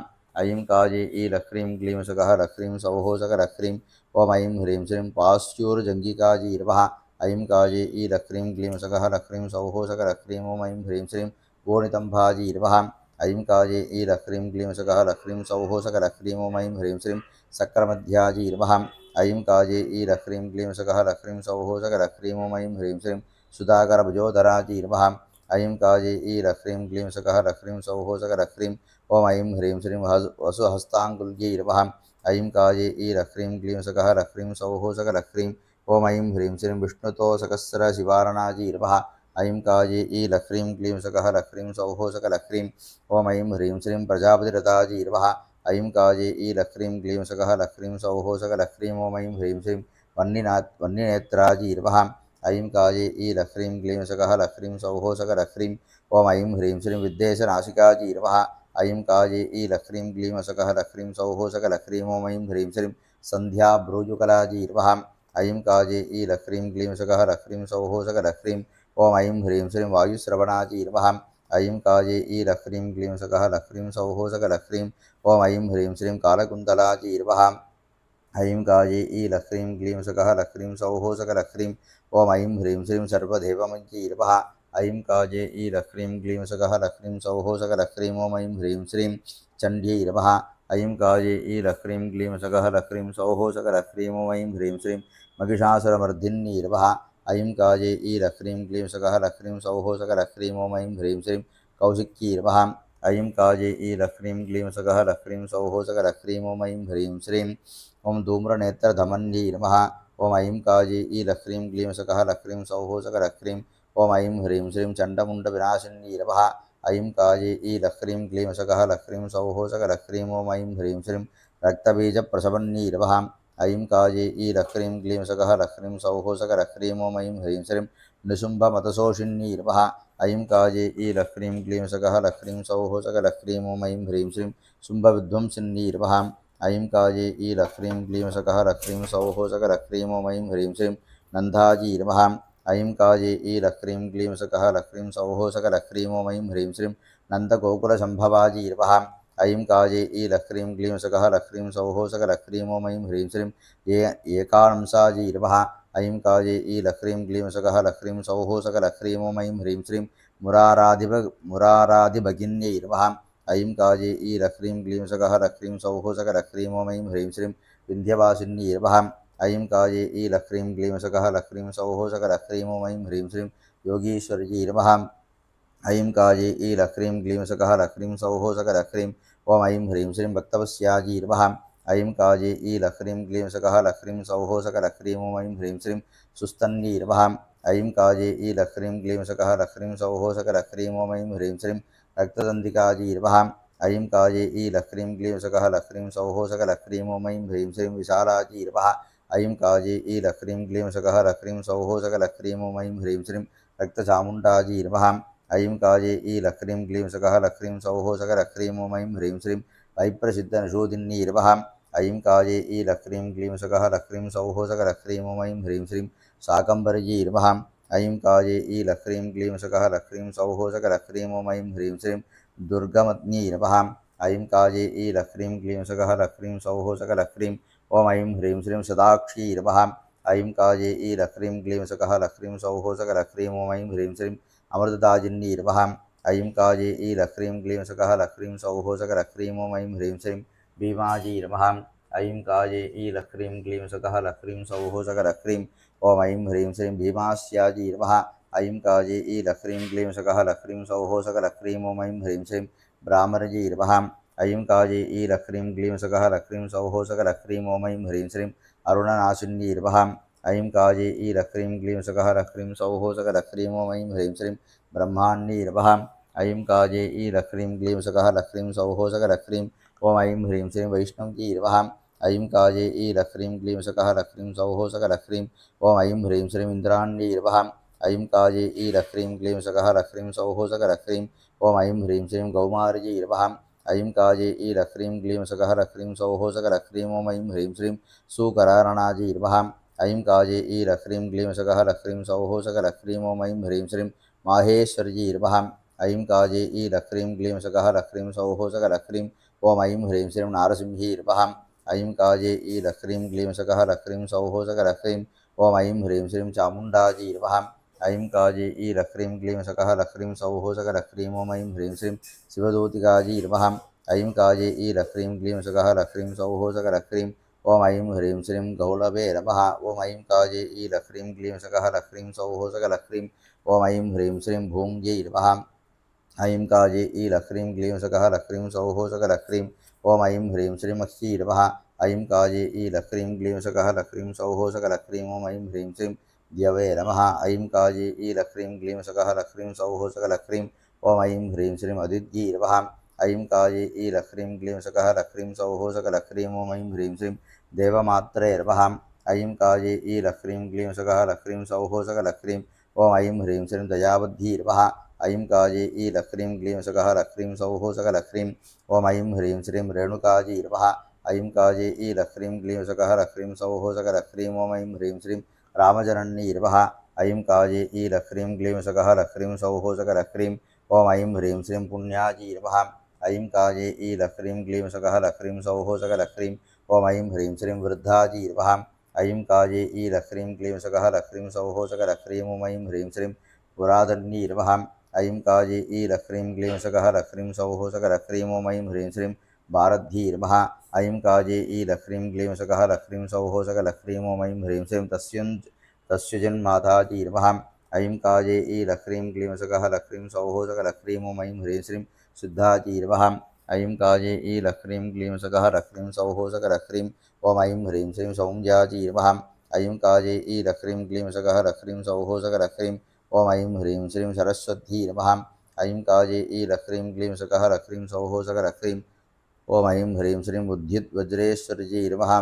ऐं काये ईलह्रीं क्लीं सकः लह्रीं सौः सकलह्रीं ॐ ऐं ह्रीं श्रीं पास्यूर्जङ्गिकाजी नमः ऐं काये ईलह्रीं क्लीं सकः लह्रीं सौः सकलह्रीं ॐ ऐं ह्रीं श्रीं गोणितम्भाजी नमः ऐं काये ईलह्रीं क्लीं सकः लह्रीं सौः सकलह्रीं ॐ ऐं ह्रीं श्रीं सक्रामध्याजी नमः ऐं काये ईलह्रीं क्लीं सकः लह्रीं सौः सकलह्रीं ॐ ऐं ह्रीं श्रीं सुधाकरभुजोदराजी नमः ऐं काये ईलह्रीं क्लीं सकः लह्रीं सौः सकलह्रीं ॐ ऐं ह्रीं श्रीं वसुहस्ताङ्कुल्यै नमः ऐं काये ईलह्रीं क्लीं सकः लह्रीं सौः सकलह्रीं ॐ ऐं ह्रीं श्रीं विष्णुतोषकस्रशिवारणाजी नमः ऐं काये ईलह्रीं क्लीं सकः लह्रीं सौः सकलह्रीं ॐ ऐं ह्रीं श्रीं प्रजापतिरताजी नमः ऐं काये ईलह्रीं क्लीं सकः लह्रीं सौः सकलह्रीं ॐ ऐं ह्रीं श्रीं वह्निनेत्राजी नमः ऐं काये ईलह्रीं क्लीं सकः लह्रीं सौः सकलह्रीं ॐ ऐं ह्रीं श्रीं विद्वेषनाशिकाजी नमः ऐं काये ईलह्रीं क्लीं सकः लह्रीं सौः सकलह्रीं ॐ ऐं ह्रीं श्रीं सन्ध्याभ्रूजुकलाजी नमः ऐं काये ईलह्रीं क्लीं सकः लह्रीं सौः सकलह्रीं ॐ ऐं ह्रीं श्रीं वायुश्रवणाजी नमः ऐं काये ईलह्रीं क्लीं सकः लह्रीं सौः सकलह्रीं ॐ ऐं ह्रीं श्रीं कालकुन्तलाजी नमः ऐं काये ईलह्रीं क्लीं सकः लह्रीं सौः सकलह्रीं ॐ ऐं ह्रीं श्रीं सर्वदेवमयी नमः ऐं काये ईलह्रीं क्लीं सकः लह्रीं सौः सकलह्रीं ॐ ऐं ह्रीं श्रीं चण्ड्यै नमः ऐं काये ईलह्रीं क्लीं सकः लह्रीं सौः सकलह्रीं ॐ ऐं ह्रीं श्रीं महिषासुरमर्दिन्यै नमः ऐं काये ईलह्रीं क्लीं सकः लह्रीं सौः सकलह्रीं ॐ ऐं ह्रीं श्रीं कौशिक्यै नमः ऐं काये ईलह्रीं क्लीं सकः लह्रीं सौः सकलह्रीं ॐ ऐं ह्रीं श्रीं ॐ धूम्रनेत्रधमन्यै नमः ॐ ऐं काये ईलह्रीं क्लीं सकः लह्रीं सौः सकलह्रीं ॐ ऐं ह्रीं श्रीं चण्डमुण्डविनाशिन्यै नमः ऐं काये ईलह्रीं क्लीं सकः लह्रीं सौः सकलह्रीं ॐ ऐं ह्रीं श्रीं रक्तबीजप्रसवन्यै नमः ऐं काये ईलह्रीं क्लीं सकः लह्रीं सौः सकलह्रीं ॐ ऐं ह्रीं श्रीं निशुम्भमतशोषिन्यै नमः ऐं काये ईलह्रीं क्लीं सकः लह्रीं सौः सकलह्रीं ॐ ऐं ह्रीं श्रीं शुम्भविध्वंसिन्यै नमः ऐं काये ईलह्रीं क्लीं सकः लह्रीं सौः सकलह्रीं ॐ ऐं ह्रीं श्रीं नन्दाजी नमः ऐं काये ईलह्रीं क्लीं सकः लह्रीं सौः सकलह्रीं ॐ ऐं ह्रीं श्रीं नन्दगोकुलसम्भवाजी नमः ऐं काये ईलह्रीं क्लीं सकः लह्रीं सौः सकलह्रीं ॐ ऐं ह्रीं श्रीं एकांसाजी नमः ऐं काये ईलह्रीं क्लीं सकः लह्रीं सौः सकलह्रीं ॐ ऐं ह्रीं श्रीं मुराराधिभगिन्यै नमः ऐं काये ईलह्रीं क्लीं सकः लह्रीं सौः सकलह्रीं ॐ ऐं ह्रीं श्रीं विन्ध्यवासिन्यै नमः ऐं काये ईलह्रीं क्लीं सकः लह्रीं सौः सकलह्रीं ॐ ऐं ह्रीं श्रीं योगीश्वर्यै नमः ऐं काये ईलह्रीं क्लीं सकः लह्रीं सौः सकलह्रीं ॐ ऐं ह्रीं श्रीं भक्तवस्यायै नमः ऐं काये ईलह्रीं क्लीं सकः लह्रीं सौः सकलह्रीं ॐ ऐं ह्रीं श्रीं सुस्तन्यै नमः ऐं काये ईलह्रीं क्लीं सकः लह्रीं सौः सकलह्रीं ॐ ऐं ह्रीं श्रीं रक्तदन्तिकायै नमः ऐं काये ईलह्रीं क्लीं सकः लह्रीं सौः सकलह्रीं ॐ ऐं ह्रीं श्रीं विशालायै नमः ऐं काये ईलह्रीं क्लीं सकः लह्रीं सौः सकलह्रीं ॐ ऐं ह्रीं श्रीं रक्तचामुण्डायै नमः ऐं काये ईलह्रीं क्लीं सकः लह्रीं सौः सकलह्रीं ॐ ऐं ह्रीं श्रीं वैप्रसिद्धनिषूदिन्यै नमः ऐं काये ईलह्रीं क्लीं सकः लह्रीं सौः सकलह्रीं ॐ ऐं ह्रीं श्रीं शाकम्भर्यै नमः ऐं काये ईलह्रीं क्लीं सकः लह्रीं सौः सकलह्रीं ॐ ऐं ह्रीं श्रीं दुर्गमत्न्यै नमः ऐं काये ईलह्रीं क्लीं सकः लह्रीं सौः सकलह्रीं ॐ ऐं ह्रीं श्रीं सदाक्ष्यै नमः ऐं काये ईलह्रीं क्लीं सकः लह्रीं सौः सकलह्रीं ॐ ऐं ह्रीं श्रीं अमृतदायिन्यै नमः ऐं काये ईलह्रीं क्लीं सकः लह्रीं सौः सकलह्रीं ॐ ऐं ह्रीं श्रीं भीमायै नमः ऐं काये ईलह्रीं क्लीं सकः लह्रीं सौः सकलह्रीं ॐ ऐं ह्रीं श्रीं भीमास्यायै नमः ऐं काये ईलह्रीं क्लीं सकः लह्रीं सौः सकलह्रीं ॐ ऐं ह्रीं श्रीं ब्राह्मणयै नमः ऐं काये ईलह्रीं क्लीं सकः लह्रीं सौः सकलह्रीं ॐ ऐं ह्रीं श्रीं अरुणनाशिन्यै नमः ऐं काये ईलह्रीं क्लीं सकः लह्रीं सौः सकलह्रीं ॐ ऐं ह्रीं श्रीं ब्रह्माण्यै नमः ऐं काये ईलह्रीं क्लीं सकः लह्रीं सौः सकलह्रीं ॐ ऐं ह्रीं श्रीं वैष्णव्यै नमः ऐं काये ईलह्रीं क्लीं सकः लह्रीं सौः सकलह्रीं ॐ ऐं ह्रीं श्रीं इन्द्राण्यै नमः ऐं काये ईलह्रीं क्लीं सकः लह्रीं सौः सकलह्रीं ॐ ऐं ह्रीं श्रीं कौमार्यै नमः ऐं काये ईलह्रीं क्लीं सकः लह्रीं सौः सकलह्रीं ॐ ऐं ह्रीं श्रीं सुकरारणायै नमः ऐं काये ईलह्रीं क्लीं सकः लह्रीं सौः सकलह्रीं ॐ ऐं ह्रीं श्रीं माहेश्वर्यै नमः ऐं काये ईलह्रीं क्लीं सकः लह्रीं सौः सकलह्रीं ॐ ऐं ह्रीं श्रीं नारसिंह्यै नमः ऐं काये ईलह्रीं क्लीं सकः लह्रीं सौः सकलह्रीं ॐ ऐं ह्रीं श्रीं चामुण्डायै नमः ऐं काये ईलह्रीं क्लीं सकः लह्रीं सौः सकलह्रीं ॐ ऐं ह्रीं श्रीं शिवदूतिकायै नमः ऐं काये ईलह्रीं क्लीं सकः लह्रीं सौः सकलह्रीं ॐ ऐं ह्रीं श्रीं गौलवे नमः ॐ ऐं काये ईलह्रीं क्लीं सकः लह्रीं सौः सकलह्रीं ॐ ऐं ह्रीं श्रीं भूङ्यै नमः ऐं काये ईलह्रीं क्लीं सकः लह्रीं सौः सकलह्रीं ॐ ऐं ह्रीं श्रीं मह्यै नमः ऐं काये ईलह्रीं क्लीं सकः लह्रीं सौः सकलह्रीं ॐ ऐं ह्रीं श्रीं द्यवे नमः ऐं काये ईलह्रीं क्लीं सकः लह्रीं सौः सकलह्रीं ॐ ऐं ह्रीं श्रीं अदित्यै नमः ऐं काये ईलह्रीं क्लीं सकः लह्रीं सौः सकलह्रीं ॐ ऐं ह्रीं श्रीं देवमात्रे नमः ऐं काये ईलह्रीं क्लीं सकः लह्रीं सौः सकलह्रीं ॐ ऐं ह्रीं श्रीं दयावध्यै नमः ऐं काये ईलह्रीं क्लीं सकः लह्रीं सौः सकलह्रीं ॐ ऐं ह्रीं श्रीं रेणुकायै नमः ऐं काये ईलह्रीं क्लीं सकः लह्रीं सौः सकलह्रीं ॐ ऐं ह्रीं श्रीं रामजनन्यै नमः ऐं काये ईलह्रीं क्लीं सकः लह्रीं सौः सकलह्रीं ॐ ऐं ह्रीं श्रीं पुण्यायै नमः ऐं काये ईलह्रीं क्लीं सकः लह्रीं सौः सकलह्रीं ॐ ऐं ह्रीं श्रीं वृद्धायै नमः ऐं काये ईलह्रीं क्लीं सकः लह्रीं सौः सकलह्रीं ॐ ऐं ह्रीं श्रीं पुरातन्यै नमः ऐं काये ईलह्रीं क्लीं सकः लह्रीं सौः सकलह्रीं ॐ ऐं ह्रीं श्रीं भारद्यै नमः ऐं काये ईलह्रीं क्लीं सकः लह्रीं सौः सकलह्रीं ॐ ऐं ह्रीं श्रीं तस्युजन्मातायै नमः ऐं काये ईलह्रीं क्लीं सकः लह्रीं सौः सकलह्रीं ॐ ऐं ह्रीं श्रीं सिद्धायै नमः ऐं काये ईलह्रीं क्लीं सकः लह्रीं सौः सकलह्रीं ॐ ऐं ह्रीं श्रीं सौम्यायै नमः ऐं काये ईलह्रीं क्लीं सकः लह्रीं सौः सकलह्रीं ॐ ऐं ह्रीं श्रीं सरस्वत्यै नमः ऐं काये ईलह्रीं क्लीं सकः लह्रीं सौः सकलह्रीं ॐ ऐं ह्रीं श्रीं बुद्धिद्वज्रेश्वर्यै नमः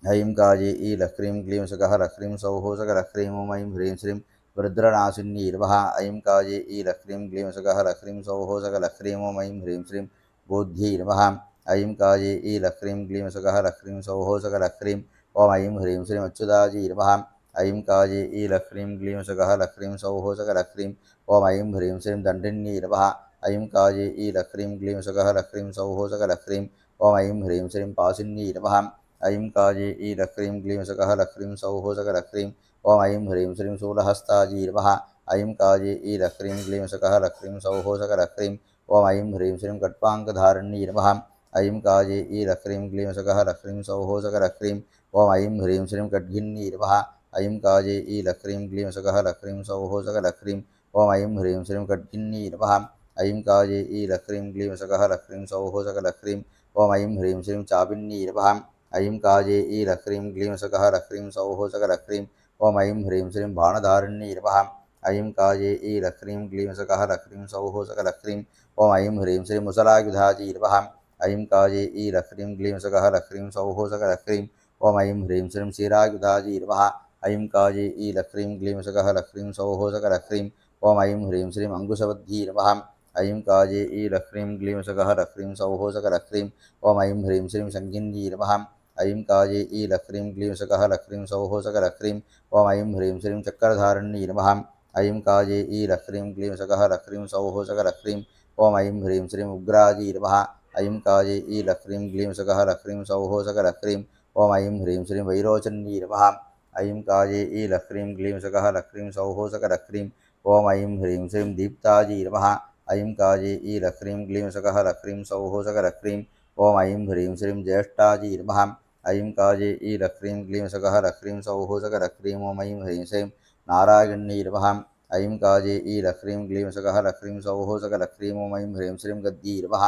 ऐं काये ईलह्रीं क्लीं सकः लह्रीं सौः सकलह्रीं ॐ ऐं ह्रीं श्रीं वृद्रनाशिन्यै नमः ऐं काये ईलह्रीं क्लीं सकः लह्रीं सौः सकलह्रीं ॐ ऐं ह्रीं श्रीं बोध्यै नमः ऐं काये ईलह्रीं क्लीं सकः लह्रीं सौः सकलह्रीं ॐ ऐं ह्रीं श्रीं अच्युतायै नमः ऐं काये ईलह्रीं क्लीं सकः लह्रीं सौः सकलह्रीं ॐ ऐं ह्रीं श्रीं दण्डिन्यै नमः ऐं काये ईलह्रीं क्लीं सकः लह्रीं सौः सकलह्रीं ॐ ऐं ह्रीं श्रीं पासिन्यै नमः ऐं काये ईलह्रीं क्लीं सकः लह्रीं सौः सकलह्रीं ॐ ऐं ह्रीं श्रीं शूलहस्तायै नमः ऐं काये ईलह्रीं क्लीं सकः लह्रीं सौः सकलह्रीं ॐ ऐं ह्रीं श्रीं कट्वाङ्कधारिण्यै नमः ऐं काजे ईलह्रीं क्लीं सकः लह्रीं सौः सकलह्रीं ॐ ऐं ह्रीं श्रीं खड्गिन्नी नमः ऐं काजे ईलह्रीं क्लीं सकः लह्रीं सौः सकलह्रीं ॐ ऐं ह्रीं श्रीं खड्गिन्नी नमः ऐं काजे ईलह्रीं क्लीं सकः लह्रीं सौः सकलह्रीं ॐ ऐं ह्रीं श्रीं चापिन्नी नमः ऐं काजे ईलह्रीं क्लीं सकः लह्रीं सौः सकलह्रीं ॐ ऐं ह्रीं श्रीं बाणधारिण्यै नमः ऐं काजे ईलह्रीं क्लीं सकः लह्रीं सौः सकलह्रीं ॐ ऐं ह्रीं श्रीं मुसलायुधायै नमः ऐं काजे ईलह्रीं क्लीं सकः लह्रीं सौः सकलह्रीं ॐ ऐं ह्रीं श्रीं क्षीरायुधायै नमः ऐं काजे ईलह्रीं क्लीं सकः लह्रीं सौः सकलह्रीं ॐ ऐं ह्रीं श्रीं अङ्कुशवद्यै नमः ऐं काजे ईलह्रीं क्लीं सकः लह्रीं सौः सकलह्रीं ॐ ऐं ह्रीं श्रीं शङ्गिन्यै नमः ऐं काजे ईलह्रीं क्लीं सकः लह्रीं सौः सकलह्रीं ॐ ऐं ह्रीं श्रीं चक्रधारिण्यै नमः ऐं काजे ईलह्रीं क्लीं सकः लह्रीं सौः सकलह्रीं ॐ ऐं ह्रीं श्रीं उग्रायै नमः ऐं काजे ईलह्रीं क्लीं सकः लह्रीं सौः सकलह्रीं ॐ ऐं ह्रीं श्रीं वैरोचन्यै नमः ऐं काजे ईलह्रीं क्लीं सकः लह्रीं सौः सकलह्रीं ॐ ऐं ह्रीं श्रीं दीप्तायै नमः ऐं काजे ईलह्रीं क्लीं सकः लह्रीं सौः सकलह्रीं ॐ ऐं ह्रीं श्रीं ज्येष्ठायै नमः ऐं काजे ईलह्रीं क्लीं सकः लह्रीं सौः सकलह्रीं ॐ ऐं ह्रीं श्रीं नारायण्यै नमः ऐं काजे ईलह्रीं क्लीं सकः लह्रीं सौः सकलह्रीं ॐ ऐं ह्रीं श्रीं गद्यै नमः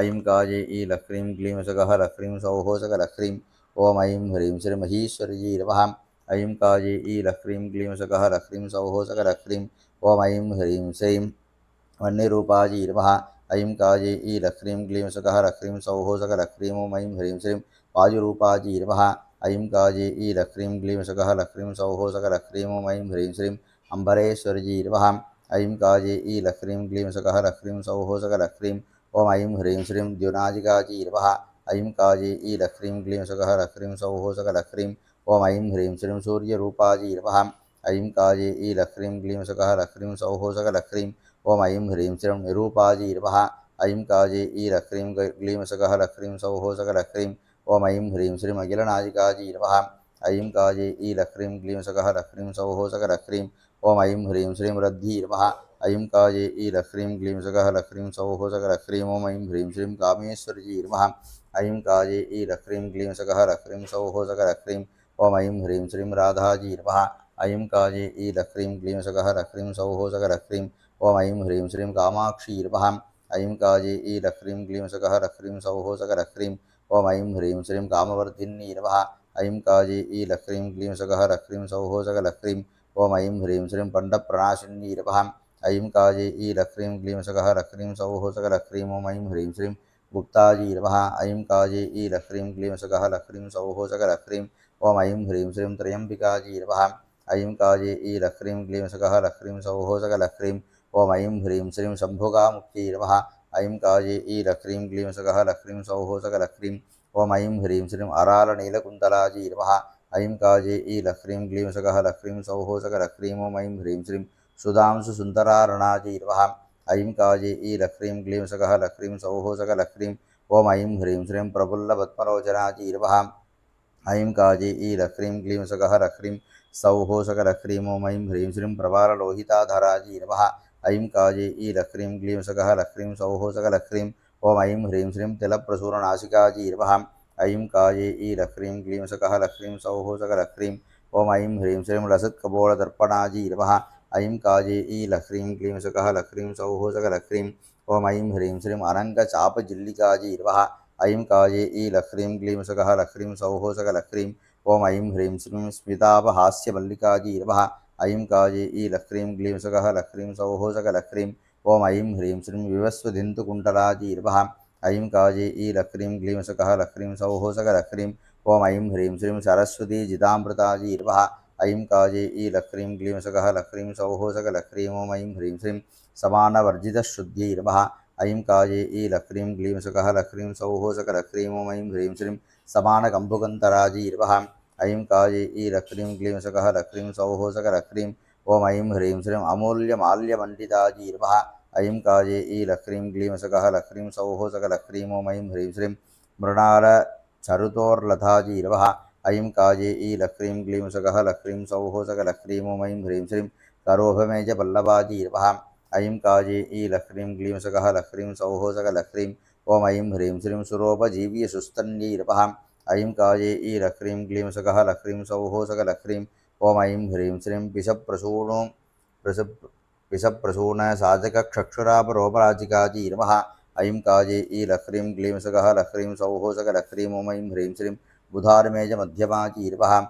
ऐं काजे ईलह्रीं क्लीं सकः लह्रीं सौः सकलह्रीं ॐ ऐं ह्रीं श्रीं महीश्वर्यै नमः ऐं काजे ईलह्रीं क्लीं सकः लह्रीं सौः सकलह्रीं ॐ ऐं ह्रीं श्रीं वह्निरूपायै नमः ऐं काजे ईलह्रीं क्लीं सकः लह्रीं सौः सकलह्रीं ॐ ऐं ह्रीं श्रीं वायुरूपायै नमः ऐं काजे ईलह्रीं क्लीं सकः लह्रीं सौः सकलह्रीं ॐ ऐं ह्रीं श्रीं अम्बरेश्वर्यै नमः ऐं काजे ईलह्रीं क्लीं सकः लह्रीं सौः सकलह्रीं ॐ ऐं ह्रीं श्रीं द्युनाजिकायै नमः ऐं काजे ईलह्रीं क्लीं सकः लह्रीं सौः सकलह्रीं ॐ ऐं ह्रीं श्रीं सूर्यरूपायै नमः ऐं काजे ईलह्रीं क्लीं सकः लह्रीं सौः सकलह्रीं ॐ ऐं ह्रीं श्रीं निरूपायै नमः ऐं काजे ईलह्रीं क्लीं सकः लह्रीं सौः सकलह्रीं ॐ ऐं ह्रीं श्रीं अखिलनायिकायै नमः ऐं काजे ईलह्रीं क्लीं सकः लह्रीं सौः सकलह्रीं ॐ ऐं ह्रीं श्रीं रद्ध्यै नमः ऐं काजे ईलह्रीं क्लीं सकः लह्रीं सौः सकलह्रीं ॐ ऐं ह्रीं श्रीं कामेश्वर्यै नमः ऐं काजे ईलह्रीं क्लीं सकः लह्रीं सौः सकलह्रीं ॐ ऐं ह्रीं श्रीं राधायै नमः ऐं काजे ईलह्रीं क्लीं सकः लह्रीं सौः सकलह्रीं ॐ ऐं ह्रीं श्रीं कामाक्षी नमः ऐं काजे ईलह्रीं क्लीं सकः लह्रीं सौः सकलह्रीं ॐ ऐं ह्रीं श्रीं कामवर्धिन्यै नमः ऐं काजे ईलह्रीं क्लीं सकः लह्रीं सौः सकलह्रीं ॐ ऐं ह्रीं श्रीं पण्डप्रणाशिन्यै नमः ऐं काजे ईलह्रीं क्लीं सकः लह्रीं सौः सकलह्रीं ॐ ऐं ह्रीं श्रीं गुप्तायै नमः ऐं काजे ईलह्रीं क्लीं सकः लह्रीं सौः सकलह्रीं ॐ ऐं ह्रीं श्रीं त्र्यम्बिकायै नमः ऐं काजे ईलह्रीं क्लीं सकः लह्रीं सौः सकलह्रीं ॐ ऐं ह्रीं श्रीं शम्भुकामुख्यै नमः ऐं काजे ईलह्रीं क्लीं सकः लह्रीं सौः सकलह्रीं ॐ ऐं ह्रीं श्रीं अरालनीलकुन्तलायै नमः ऐं काजे ईलह्रीं क्लीं सकः लह्रीं सौः सकलह्रीं ॐ ऐं ह्रीं श्रीं सुधांशुसुन्दरारणायै नमः ऐं काजे ईलह्रीं क्लीं सकः लह्रीं सौः सकलह्रीं ॐ ऐं ह्रीं श्रीं प्रफुल्लपद्मलोचनायै नमः ऐं काजे ईलह्रीं क्लीं सकः लह्रीं सौः सकलह्रीं ॐ ऐं ह्रीं श्रीं प्रवाललोहिताधरायै नमः ऐं काजे ईलह्रीं क्लीं सकः लह्रीं सौः सकलह्रीं ॐ ऐं ह्रीं श्रीं तिलप्रसूरनाशिकायै नमः ऐं काजे ईलह्रीं क्लीं सकः लह्रीं सौः सकलह्रीं ॐ ऐं ह्रीं श्रीं लसत्कपोलदर्पणायै नमः ऐं काजे ईलह्रीं क्लीं सकः लह्रीं सौः सकलह्रीं ॐ ऐं ह्रीं श्रीं अनङ्गचापजिल्लिकायै नमः ऐं काजे ईलह्रीं क्लीं सकः लह्रीं सौः सकलह्रीं ॐ ऐं ह्रीं श्रीं स्मितापहास्यमल्लिकायै नमः ऐं काजे ईलह्रीं क्लीं सकः लह्रीं सौः सकलह्रीं ॐ ऐं ह्रीं श्रीं विवस्वदिन्तुकुण्डलायै नमः ऐं काजे ईलह्रीं क्लीं सकः लह्रीं सौः सकलह्रीं ॐ ऐं ह्रीं श्रीं सरस्वतीजितामृतायै नमः ऐं काजे ईलह्रीं क्लीं सकः लह्रीं सौः सकलह्रीं ॐ ऐं ह्रीं श्रीं समानवर्जितशुद्ध्यै नमः ऐं काजे ईलह्रीं क्लीं सकः लह्रीं सौः सकलह्रीं ॐ ऐं ह्रीं श्रीं समानकम्बुकन्तरायै नमः ऐं काजे ईलह्रीं क्लीं सकः लह्रीं सौः सकलह्रीं ॐ ऐं ह्रीं श्रीं अमूल्यमाल्यमण्डितायै नमः ऐं काजे ईलह्रीं क्लीं सकः लह्रीं सौः सकलह्रीं ॐ ऐं ह्रीं श्रीं मृणालचरुतोर्लतायै नमः ऐं काजे ईलह्रीं क्लीं सकः लह्रीं सौः सकलह्रीं ॐ ऐं ह्रीं श्रीं करोभमेजपल्लवायै नमः ऐं काजे ईलह्रीं क्लीं सकः लह्रीं सौः सकलह्रीं ओम ऐं ह्रीं श्रीं सुरोपजीव्य सुस्तन्यै नमः। ऐं काये ईलह्रीं क्लीं सकः लह्रीं सौः सकलह्रीं। ओम ऐं ह्रीं श्रीं पिशप्रसून साजकक्षक्षुरापरोपराजिकाजी नमः। ऐं काये ईलह्रीं क्लीं सकः लह्रीं सौः सकलह्रीं। ओम ऐं ह्रीं श्रीं बुधार्मेजमध्यमाजी नमः।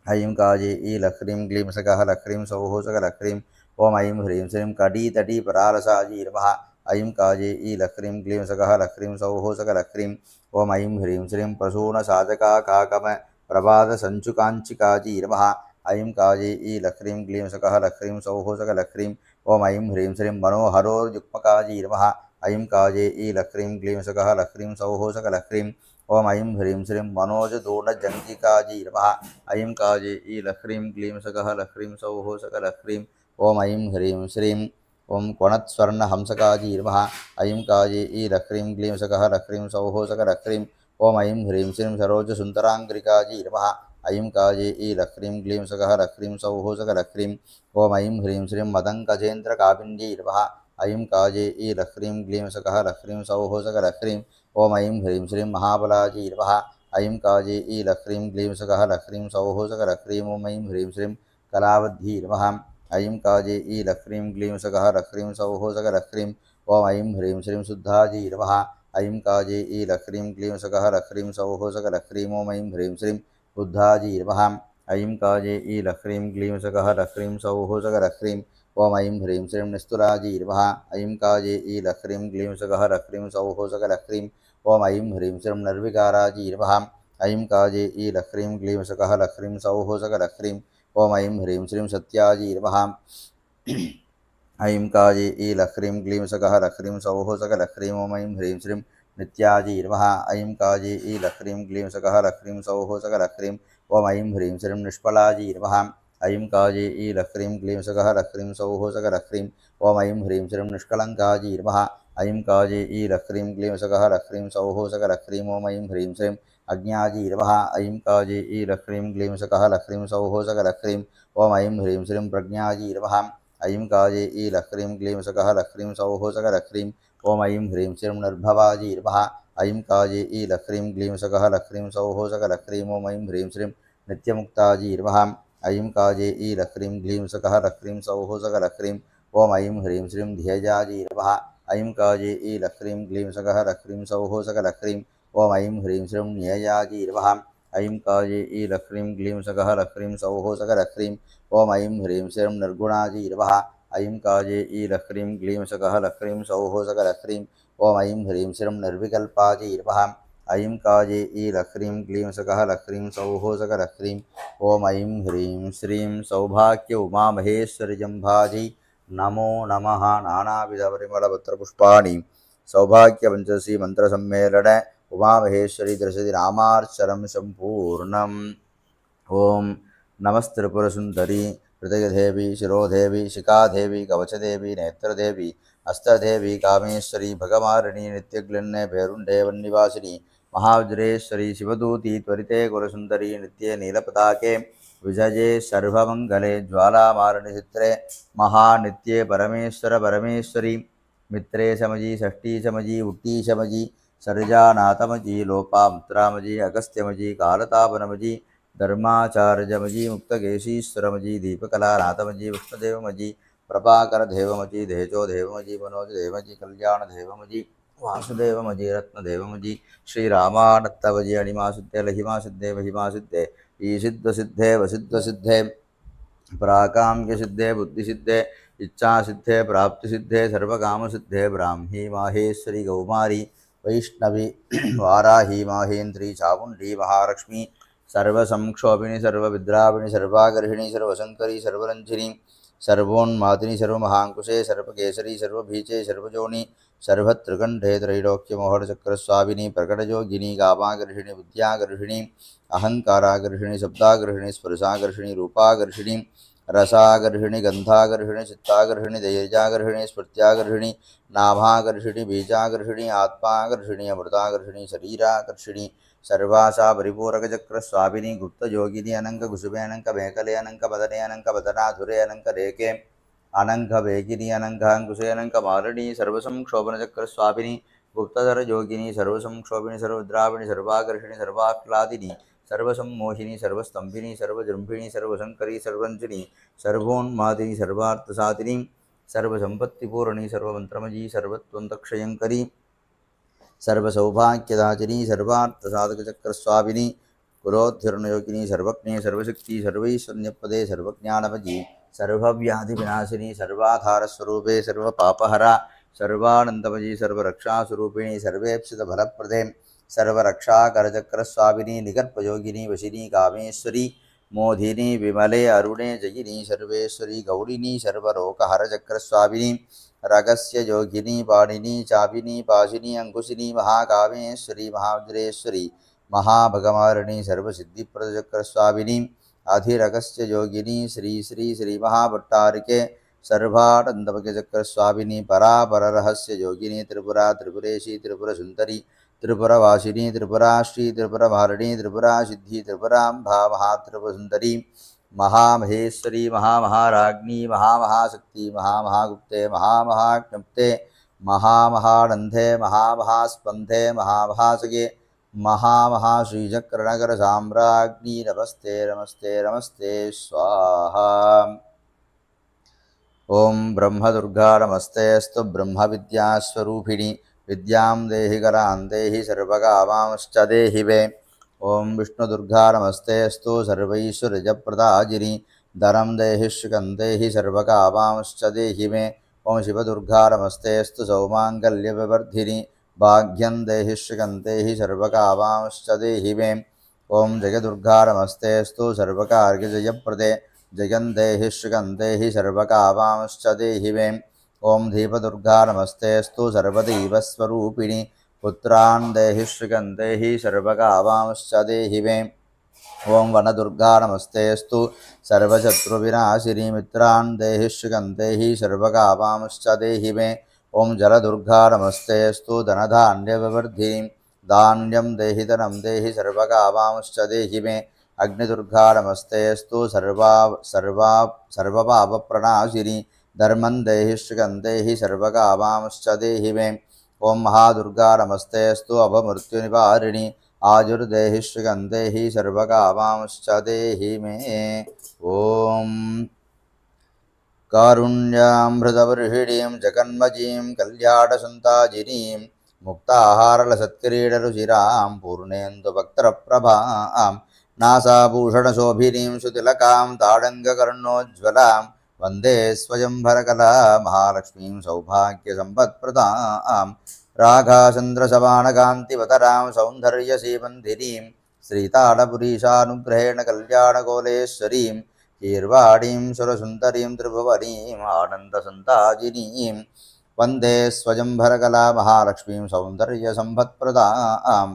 ऐं काये ईलह्रीं क्लीं सकः लह्रीं सौः सकलह्रीं। ओम ऐं ह्रीं श्रीं कटीतटीपरालसाजी नमः। ऐं काये ईलह्रीं क्लीं सकः लह्रीं सौः सकलह्रीं। ओम ऐं ह्रीं श्रीं प्रसूनसाजकाकाकमप्रभातसञ्चुकाञ्चिकाजी नमः। ऐं काये ईलह्रीं क्लीं सकः लह्रीं सौः सकलह्रीं। ओम ऐं ह्रीं श्रीं मनोहरोर्युग्मकाजी नमः। ऐं काये ईलह्रीं क्लीं सकः लह्रीं सौः सकलह्रीं। ओम ऐं ह्रीं श्रीं मनोजदूर्णजङ्गिकाजी नमः। ऐं काये ईलह्रीं क्लीं सकः लह्रीं सौः सकलह्रीं। ओम ऐं ह्रीं श्रीं ओम कोणत्स्वर्णहंसकाजी नमः। ऐं काये ईलह्रीं क्लीं सकः लह्रीं सौः सकलह्रीं। ओम ऐं ह्रीं श्रीं सरोजसुन्दराङ्गिकाजी नमः। ऐं काये ईलह्रीं क्लीं सकः लह्रीं सौः सकलह्रीं। ओम ऐं ह्रीं श्रीं मदङ्गजेन्द्रकापिन्यै नमः। ऐं काये ईलह्रीं क्लीं सकः लह्रीं सौः सकलह्रीं। ओम ऐं ह्रीं श्रीं महाबलाजी नमः। ऐं काये ईलह्रीं क्लीं सकः लह्रीं सौः सकलह्रीं। ओम ऐं ह्रीं श्रीं कलावध्यै नमः। ऐं काये ईलह्रीं क्लीं सकः लह्रीं सौः सकलह्रीं। ओम ऐं ह्रीं श्रीं शुद्धाजी नमः। ऐं काये ईलह्रीं क्लीं सकः लह्रीं सौः सकलह्रीं। ओम ऐं ह्रीं श्रीं बुद्धाजी नमः। ऐं काये ईलह्रीं क्लीं सकः लह्रीं सौः सकलह्रीं। ओम ऐं ह्रीं श्रीं निस्तुलाजी नमः। ऐं काये ईलह्रीं क्लीं सकः लह्रीं सौः सकलह्रीं। ओम ऐं ह्रीं श्रीं निर्विकाराजी नमः। ऐं काये ईलह्रीं क्लीं सकः लह्रीं सौः सकलह्रीं। ओम ऐं ह्रीं श्रीं सत्याजी नमः। ऐं काये ईलह्रीं क्लीं सकः लह्रीं सौः सकलह्रीं। ओम ऐं ह्रीं श्रीं नित्याजी नमः। ऐं काये ईलह्रीं क्लीं सकः लह्रीं सौः सकलह्रीं। ओम ऐं ह्रीं श्रीं निष्फलाजी नमः। ऐं काये ईलह्रीं क्लीं सकः लह्रीं सौः सकलह्रीं। ओम ऐं ह्रीं श्रीं निष्कलङ्काजी नमः। ऐं काये ईलह्रीं क्लीं सकः लह्रीं सौः सकलह्रीं। ओम ऐं ह्रीं श्रीं अज्ञाजी नमः। ऐं काये ईलह्रीं क्लीं सकः लह्रीं सौः सकलह्रीं। ओम ऐं ह्रीं श्रीं प्रज्ञाजी नमः। ऐं काये ईलह्रीं क्लीं सकः लह्रीं सौः सकलह्रीं। ओम ऐं ह्रीं श्रीं निर्भवाजी नमः। ऐं काये ईलह्रीं क्लीं सकः लह्रीं सौः सकलह्रीं। ओम ऐं ह्रीं श्रीं नित्यमुक्ताजी नमः। ऐं काये ईलह्रीं क्लीं सकः लह्रीं सौः सकलह्रीं। ओम ऐं ह्रीं श्रीं ध्येयाजी नमः। ऐं काये ईलह्रीं क्लीं सकः लह्रीं सौः सकलह्रीं। ओम ऐं ह्रीं श्रीं न्येयाजी नमः। ऐं काये ईलह्रीं क्लीं सकः लह्रीं सौः सकलह्रीं। ओम ऐं ह्रीं श्रीं निर्गुणाजी नमः। ऐं काये ईलह्रीं क्लीं सकः लह्रीं सौः सकलह्रीं। ओम ऐं ह्रीं श्रीं निर्विकल्पाजी नमः। ऐं काये ईलह्रीं क्लीं सकः लह्रीं सौः सकलह्रीं। ओम ऐं ह्रीं श्रीं सौभाग्य उमामहेश्वरीजम्भाजी नमो नमः। नानाविधपरिमलपत्रपुष्पाणि सौभाग्यपञ्चदशी मन्त्रसम्मेलन उमामहेश्वरी दर्शति नामार्चनं सम्पूर्णम्। ओम नमस्त्रिपुरसुन्दरी हृदयदेवी शिरोदेवी शिखादेवी कवचदेवी नेत्रदेवी हस्तदेवी कामेश्वरी भगमारिणी नित्यग्लिन्ने भैरुण्डे वन्निवासिनी महावज्रेश्वरी शिवदूती त्वरिते कुलसुन्दरी नित्ये नीलपताके विजये सर्वमङ्गले ज्वालामारणी चित्रे महानित्ये परमेश्वर परमेश्वरी मित्रे समजी षष्ठी समजी उट्टी समजी सर्जानाथमजी लोपामुद्रामजी अगस्त्यमजी कालतापनमजी धर्माचार्यमजी मुक्तकेशीश्वरमजी दीपकलानाथमजी विष्णुदेवमजी प्रभाकरदेवमजी देजोदेवमजी मनोजदेवमजी कल्याणदेवमजी वासुदेवमजी रत्नदेवमजी श्रीरामानत्तमजी अणिमासिद्धे लहिमासिद्धे महिमासिद्धे ईसिद्धसिद्धे वसिद्धसिद्धे प्राकाम्यसिद्धे बुद्धिसिद्धे इच्छासिद्धे प्राप्तिसिद्धे सर्वकामसिद्धे ब्राह्मी माहेश्वरी कौमारी वैष्णवी वाराही माहेन्द्री चामुण्डी महालक्ष्मी सर्वसंक्षोभिनी सर्वविद्राविणी सर्वागर्हिणी सर्वशंकरी सर्वरंजिनी सर्वोन्मादिनी सर्वमहांकुशे सर्वकेसरी सर्वभीचे सर्वजोनि सर्वत्रिकण्ठे त्रैलोक्यमोहनचक्रस्वामिनी प्रकटयोगिनी कामागर्हिणी बुद्ध्यागर्हिणी अहंकारागर्हिणी शब्दागर्हिणी स्पर्शागर्हिणी रूपागर्हिणी रसागर्हिणी गंधागर्हिणी चित्तागर्हिणी धैर्यागर्हिणी स्फूर्त्यागर्हिणी नाभागर्हिणी बीजागर्हिणी आत्मागर्हिणी अमृतागर्हिणी शरीराकर्षिणी सर्वासा परिपूरकचक्रस्वामिनी गुप्तयोगिनी अनंक कुसुमे अनंक मेखले अनंक बदने अनंक बदनाधुरे अनंक रेके अनंक वेगिनी अनंकांकुशे अनंक मालिनी सर्वसंक्षोभनचक्रस्वामिनी गुप्तधरयोगिनी सर्वसंक्षोभिनी सर्वद्राविणी सर्वाकर्षिणी सर्वाह्लादिनी सर्वसम्मोहिनी सर्वस्तंभिनी सर्वजृंभिणी सर्वशंकरी सर्वंजनी सर्वोन्मादिनी सर्वार्थसाधिनी सर्वसंपत्तिपूर्णी सर्वमंत्रमयी सर्वत्वन्तक्षयंकरी सर्वसौभाग्यदाचिनी सर्वार्थसाधकचक्रस्वामिनी पुरोद्धिर्णयोगिनी सर्वज्ञे सर्वशक्ति सर्वैश्वर्यपदे सर्वज्ञानमयी सर्वव्याधिविनाशिनी सर्वाधारस्वरूपे सर्वपापहरा सर्वानंदमयी सर्वरक्षास्वरूपिणी सर्वेप्सितफलप्रदे सर्वरक्षाकरचक्रस्वामिनी निगर्भयोगिनी वशिनी कामेश्वरी मोधिनी विमले अरुणे जयिनी सर्वेश्वरी गौरिणी सर्वरोगहरचक्रस्वामिनी रगस्य योगिनी पाणिनी चापिनी पाशिनी अंकुशिनी महाकामेश्वरी महावज्रेश्वरी महाभगमारिणी सर्वसिद्धिप्रदचक्रस्वामिनी अधिरगस्य योगिनी श्री श्री श्री महाभट्टारिके सर्वानंदमयचक्रस्वामिनी परापररहस्य योगिनी त्रिपुरा त्रिपुरेशी त्रिपुरसुंदरी त्रिपुरवासिनी त्रिपुरा श्री त्रिपुरमारिणी त्रिपुरा सिद्धि त्रिपुरांबा महात्रिपुरसुंदरी महामहेश्वरी महामहाराज्ञी महामहाशक्ति महामहागुप्ते महामहाज्ञप्ते महामहानंदे महामहास्पंदे महामहासगे महामहाश्रीचक्रनगर साम्राज्ञी नमस्ते नमस्ते नमस्ते स्वाहा। ओं ब्रह्मदुर्गा नमस्तेस्तु ब्रह्मविद्यास्वरूपिणी विद्यां देहि करां देहि सर्वकामांश्च देहि मे। ओं विष्णुदुर्गा नमस्तेस्तु सर्वैश्वर्यप्रदायिनी धनं देहि श्रियं देहि सर्वकामांश्च देहि मे। ओं शिवदुर्गा नमस्तेस्तु सौमाङ्गल्यविवर्धिनी भाग्यं देहि श्रियं देहि सर्वकामांश्च देहि मे। ओं जयदुर्गा नमस्तेस्तु सर्वकार्यजयप्रदे जयं देहि श्रियं देहि सर्वकामांश्च देहि मे। ओं दीपदुर्गा नमस्तेस्तु सर्वदैवस्वरूपिणी पुत्रान् देहि श्रियं देहि सर्वकामांश्च देहि मे। ओं वनदुर्गा नमस्तेस्तु सर्वशत्रुविनाशिनी मित्रान् देहि श्रियं देहि सर्वकामांश्च देहि मे। ओं जलदुर्गा नमस्तेस्तु धनधान्यविवर्धिनी धान्यं देहि धनं देहि सर्वकामांश्च देहि मे। अग्निदुर्गा नमस्तेस्तु सर्वपापप्रणाशिनी धर्मं देहि श्रियं देहि सर्वकामांश्च देहि मे। ओं महादुर्गा नमस्तेस्तु अभमृत्युनिवारिणी आयुर्देहि श्रियं देहि सर्वकामांश्च देहि मे। ओं कारुण्यामृतवर्षिणीं जगन्मजीं कल्याणसन्ताजिनीं मुक्ताहारलसत्किरीटरुचिरां पूर्णेन्दुभक्तप्रभां नासाभूषणशोभिनीं सुतिलकां ताडङ्गकर्णोज्ज्वलां वन्दे स्वयंवरकला महालक्ष्मीं सौभाग्यसम्पत्प्रदां रागाचन्द्रशबानकान्तिवतरां सौन्दर्यसीमन्दिनीं श्रीतालपुरीशानुग्रहेण कल्याणकोलेश्वरीं कीर्वाणीं सुरसुन्दरीं त्रिभुवनीम् आनन्दसन्ताजिनीं वन्दे स्वयंवरकला महालक्ष्मीं सौन्दर्यसम्पत्प्रदाम्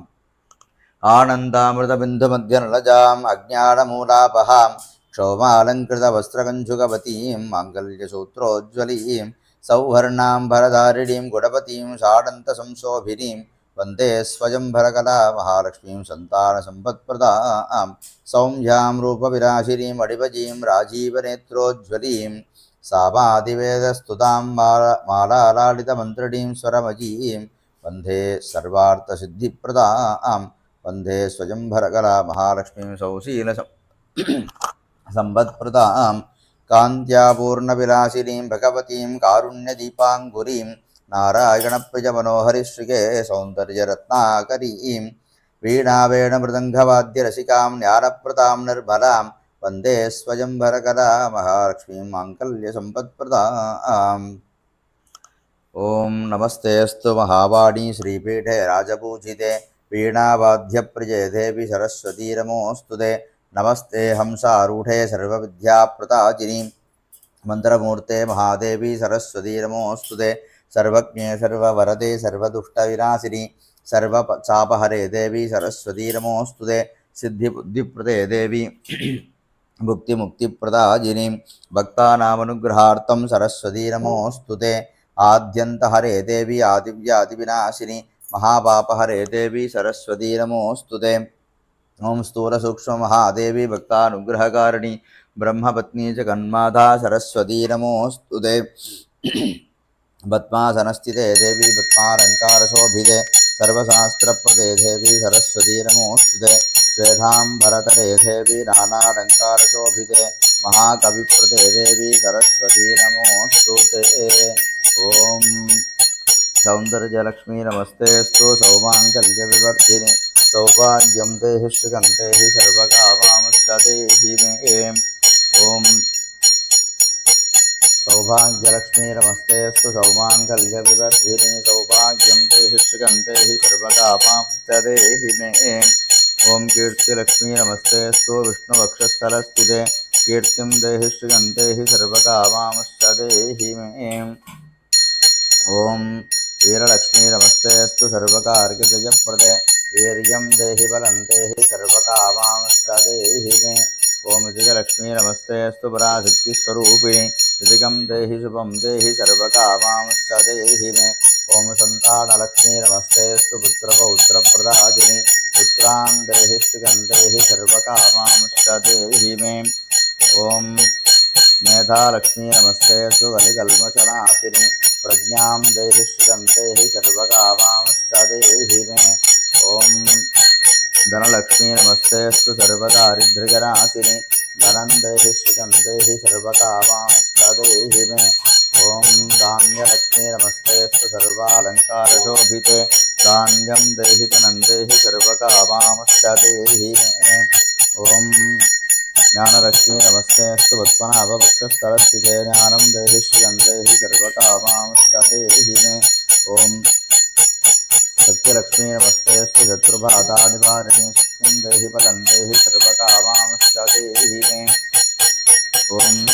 आनन्दामृतबिन्दुमध्यनलजाम् अज्ञानमूलापहां क्षौमालङ्कृतवस्त्रकञ्जुकवतीं माङ्गल्यसूत्रोज्ज्वलीं सौवर्णां भरधारिणीं गुणवतीं षाडन्तसंशोभिनीं वन्दे स्वयंवरकला महालक्ष्मीं सन्तानसम्पत्प्रदां सौम्यां रूपविलासिनीं अडिवजीं राजीवनेत्रोज्ज्वलीं सामादिवेदस्तुतां मालालालितमन्त्रिणीं स्वरमजीं वन्दे सर्वार्थसिद्धिप्रदां वन्दे स्वयंवरकला महालक्ष्मीं सौशीलसम्पत्प्रदां कान्त्यापूर्णविलासिनीं भगवतीं कारुण्यदीपाङ्गुरीं नारायणप्रियमनोहरिश्रिगे सौन्दर्यरत्नाकरीं वीणावेणमृदङ्गवाद्यरसिकां ज्ञानप्रदां निर्मलां वन्दे स्वयंवरकला महालक्ष्मीं माङ्गल्यसम्पत्प्रदाम्। ओं नमस्तेऽस्तु महावाणी श्रीपीठे राजपूजिते वीणावाद्यप्रिये देवी सरस्वती नमोऽस्तु ते। नमस्ते हंसारूढे सर्वविद्याप्रदायिनी मन्त्रमूर्ते महादेवी सरस्वती नमोऽस्तु ते। सर्वज्ञे सर्ववरदे सर्वदुष्टविनाशिनी सर्वचापहरे देवी सरस्वती नमोऽस्तु ते। सिद्धिबुद्धिप्रदे देवी भुक्तिमुक्तिप्रदायिनी भक्तानामनुग्रहार्थं सरस्वती नमोऽस्तु ते। आद्यन्तहरे देवी आदिव्याधिविनाशिनी महापापहरे देवी सरस्वती नमोऽस्तु ते। ओं स्थूलसूक्ष्ममहादेवी भक्तानुग्रहकारिणी ब्रह्मपत्नी च कन्माता सरस्वती नमोऽस्तु ते। पद्मासनस्थिते देवी पद्मालङ्कारशोभिते सर्वशास्त्रप्रदे देवी सरस्वती नमोऽस्तुते श्वेताम्बरतरे देवी नानालङ्कारशोभिते महाकविप्रदे देवी सरस्वती नमोऽस्तुते ॐ सौन्दर्यलक्ष्मी नमस्तेऽस्तु सौमाङ्गल्यविवर्धिनि सौभाग्यं देहि श्रीकन्ते हि सर्वकामांश्चते हि मे ॐ सौभाग्यलक्ष्मी नमस्तेऽस्तु सौमाङ्गल्यविवर्धिनि सौभाग्यं देहि श्रीकन्ते हि सर्वकामांश्चते हि मे ॐ कीर्तिलक्ष्मी नमस्तेऽस्तु विष्णुवक्षस्थलस्थिते कीर्तिं देहि श्रीकन्ते हि सर्वकामांश्चते हि मे ॐ वीरलक्ष्मी नमस्तेऽस्तु सर्वकार्यजयप्रदे वीर्यं देहि बलं देहि सर्वकामांश्चते हि मे ॐ विजयलक्ष्मी नमस्तेऽस्तु पराशक्तिस्वरूपिणि ऋतिकं देहि शुभं देहि सर्वकामांश्चते हि मे ॐ सन्तानलक्ष्मी नमस्तेऽस्तु पुत्रपौत्रप्रदायिनि पुत्रान् देहि श्रियं देहि सर्वकामांश्चते हि मे ॐ मेधालक्ष्मी नमस्तेऽस्तु कलिकल्मषनाशिनि प्रज्ञां देहि श्रियं देहि सर्वकामांश्चते हि मे ॐ धनलक्ष्मी नमस्तेऽस्तु सर्वदारिद्र्यनाशिनि धनं देहि श्रियं देहि सर्वकामांश्चते हि मे ॐ धान्यलक्ष्मी नमस्तेऽस्तु सर्वालङ्कारशोभिते धान्यं देहि धनं देहि सर्वकामांश्चते हि मे ॐ ज्ञानलक्ष्मी नमस्तेऽस्तु पद्मनाभवक्षस्थलस्थिते ज्ञानं देहि श्रियं देहि सर्वकामांश्चते हि मे ॐ सत्यलक्ष्मी नमस्तेऽस्तु शत्रुबाधानिवारिणि शक्तिं देहि बलं देहि सर्वकामांश्चते हि मे ॐ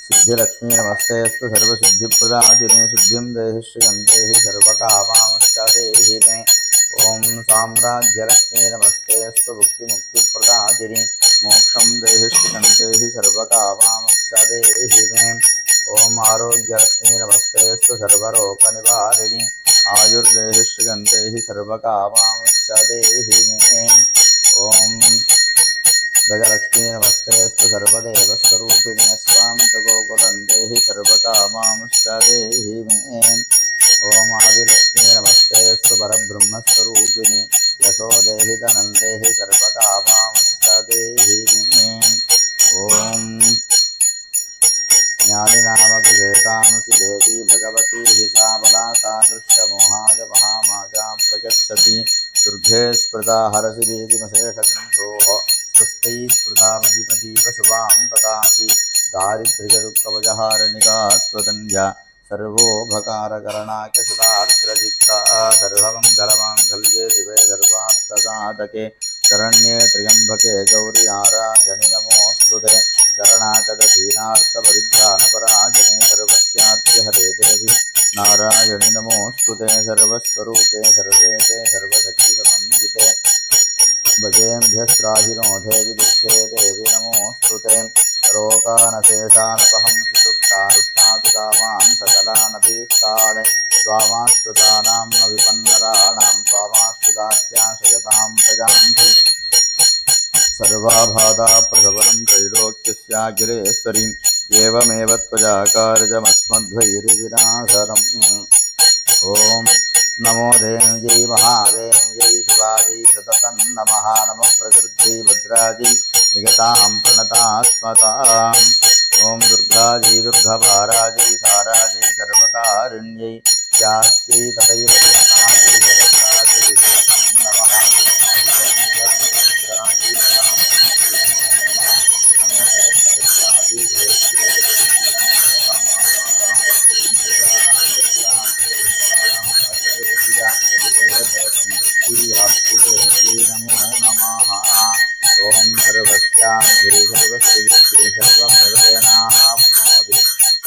सिद्धिलक्ष्मी नमस्तेऽस्तु सर्वसिद्धिप्रदायिनि सिद्धिं देहि श्रियं देहि सर्वकामांश्चते हि मे ॐ साम्राज्यलक्ष्मी नमस्तेऽस्तु भुक्तिमुक्तिप्रदायिनि मोक्षं देहि श्रियं देहि सर्वकामांश्चते हि मे ॐ आरोग्यलक्ष्मी नमस्तेऽस्तु सर्वरोगनिवारिणि आयुर्देहि श्रियं देहि सर्वकामांश्चते हि मे ॐ गजलक्ष्मी नमस्तेऽस्तु सर्वदेवस्वरूपिणि स्वान्तगोकुलं देहि सर्वकामांश्चते हि मे ॐ आदिलक्ष्मी नमस्तेऽस्तु परब्रह्मस्वरूपिणि यशो देहि धनं देहि सर्वकामांश्चते हि मे ॐ ज्ञानिनामपि वेदांसिदेवी भगवती हि सा बलासा दृश्यमोहाय महामाया प्रगच्छति दुर्गे स्मृता हरसि वेदिमशेषकिन्तोः सुस्थैः स्मृतामधिपतीव शुभां ददासि दारिद्र्यदुःखभजहारणिका त्वतन्या सर्वोपकारकरणाख्य सदार्त्रचित्ता सर्वमङ्गलमाङ्गल्ये शिवे सर्वार्थसाधके शरण्ये त्र्यम्बके गौरि नारायणि नमोऽस्तुते शरणागतदीनार्थपरित्राणपरायणे सर्वस्यार्थिहरे देवि नारायणि नमोऽस्तुते सर्वस्वरूपे सर्वेशे सर्वशक्तिसमन्विते भजेऽभ्यस्त्राहिनो देवि दुःखे देवि नमोऽस्तुते रोगानशेषानपहं सुतुष्टारुष्णातु कामान् सकलानभीष्टान् स्वामाश्रितानां न विपन्नराणां स्वामाश्रितास्याशयतां प्रजान्ति सर्वाबाधा प्रसवनं त्रैलोक्यस्याखिलेश्वरीम् एवमेव त्वजाकारजमस्मद्वैरिविनाशनम् ॐ नमो देव्यै महादेव्यै शिवाजी सततं नमः नमः प्रकृत्यै भद्राजी निगतां प्रणतास्मताम् ॐ दुर्गाजी दुर्गभाराजी साराजी सर्वकारिण्यै स्यात्यै तथैव कृष्णाजी जगन्नाथी नमः ॐ सर्वस्याभिर्भवस्ति सर्वमेवनाप्नोति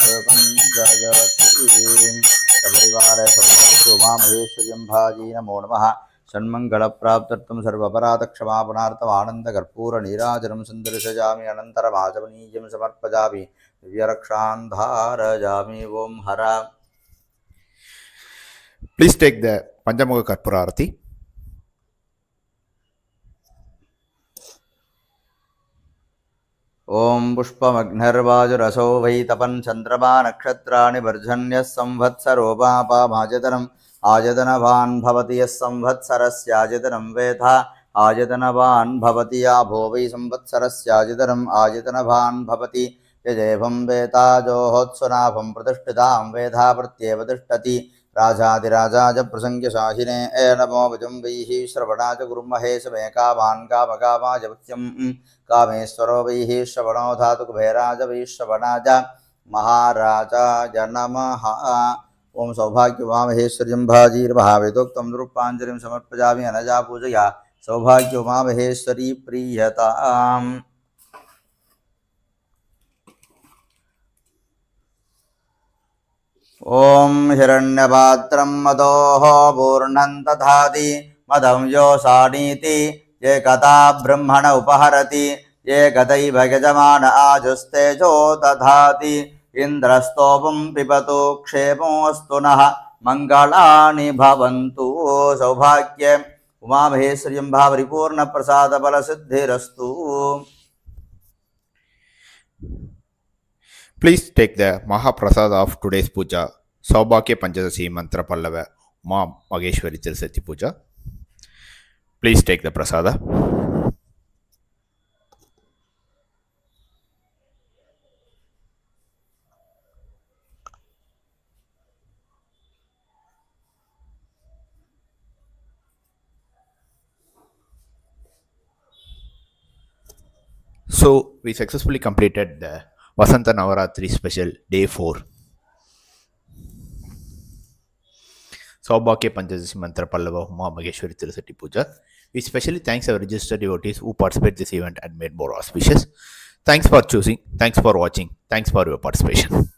सर्वं जगतीं सपरिवारे उमामहेश्वर्यं भाजी नमो नमः षण्मङ्गलप्राप्त्यर्थं सर्वपराधक्षमापणार्थम् आनन्दकर्पूरनीराजनं सन्दर्शयामि अनन्तरमाचमनीयं समर्पयामि दिव्यरक्षां धारयामि ॐ हर Please take the Panchamuga Karpura Arati. ॐ पुष्पमग्निर्वाजुरसो वै तपन् चन्द्रमा नक्षत्राणि वर्धन्यः संवत्सरोपापामायतनम् आयतनवान् भवति यः संवत्सरस्यायतनं वेधा आयतनवान् भवति याभो वै संवत्सरस्यायतनम् आयतनवान् भवति यजेवं वेताजोहोत्सुनाभं प्रतिष्ठितां वेधा प्रत्येव तिष्ठति राजाधिराजाय प्रसङ्ख्यशाहिने नमो विजम्बैः श्रवणाय गुरुमहे शमेकामान् कामकामाय वक्ष्यं कामेश्वरो वैः श्रवणो धातु कुबेराज वै श्रवणाय महाराजाय नमः। ओं सौभाग्यमामहेश्वर्यं भाजीर्भावेदोक्तं रूपाञ्जलिं समर्पयामि अनजा पूजया सौभाग्यमामहेश्वरी प्रीयताम्। ॐ हिरण्यपात्रं मदोः पूर्णं दधाति मदं योषानीति ये कथा ब्रह्मण उपहरति ये गतैव यजमान आजुस्तेजो दधाति इन्द्रस्तोपं पिबतु क्षेमोऽस्तु नः मङ्गलानि भवन्तु। सौभाग्य उमामहेश्वर्यं भावरिपूर्णप्रसादबलसिद्धिरस्तु। Please take the Mahaprasada of today's puja, Saubhakya Panchadasi Mantra Pallava, Ma Mageshwari Tirusati Puja. Please take the prasada. So, we successfully completed the Vasanta Navaratri special day 4. Saubhakya Panchadasi Mantra Pallava Ma Mageshwari Tirusati Puja. We specially thanks our registered devotees who participated this event and made more auspicious. Thanks for choosing. Thanks for watching. Thanks for your participation.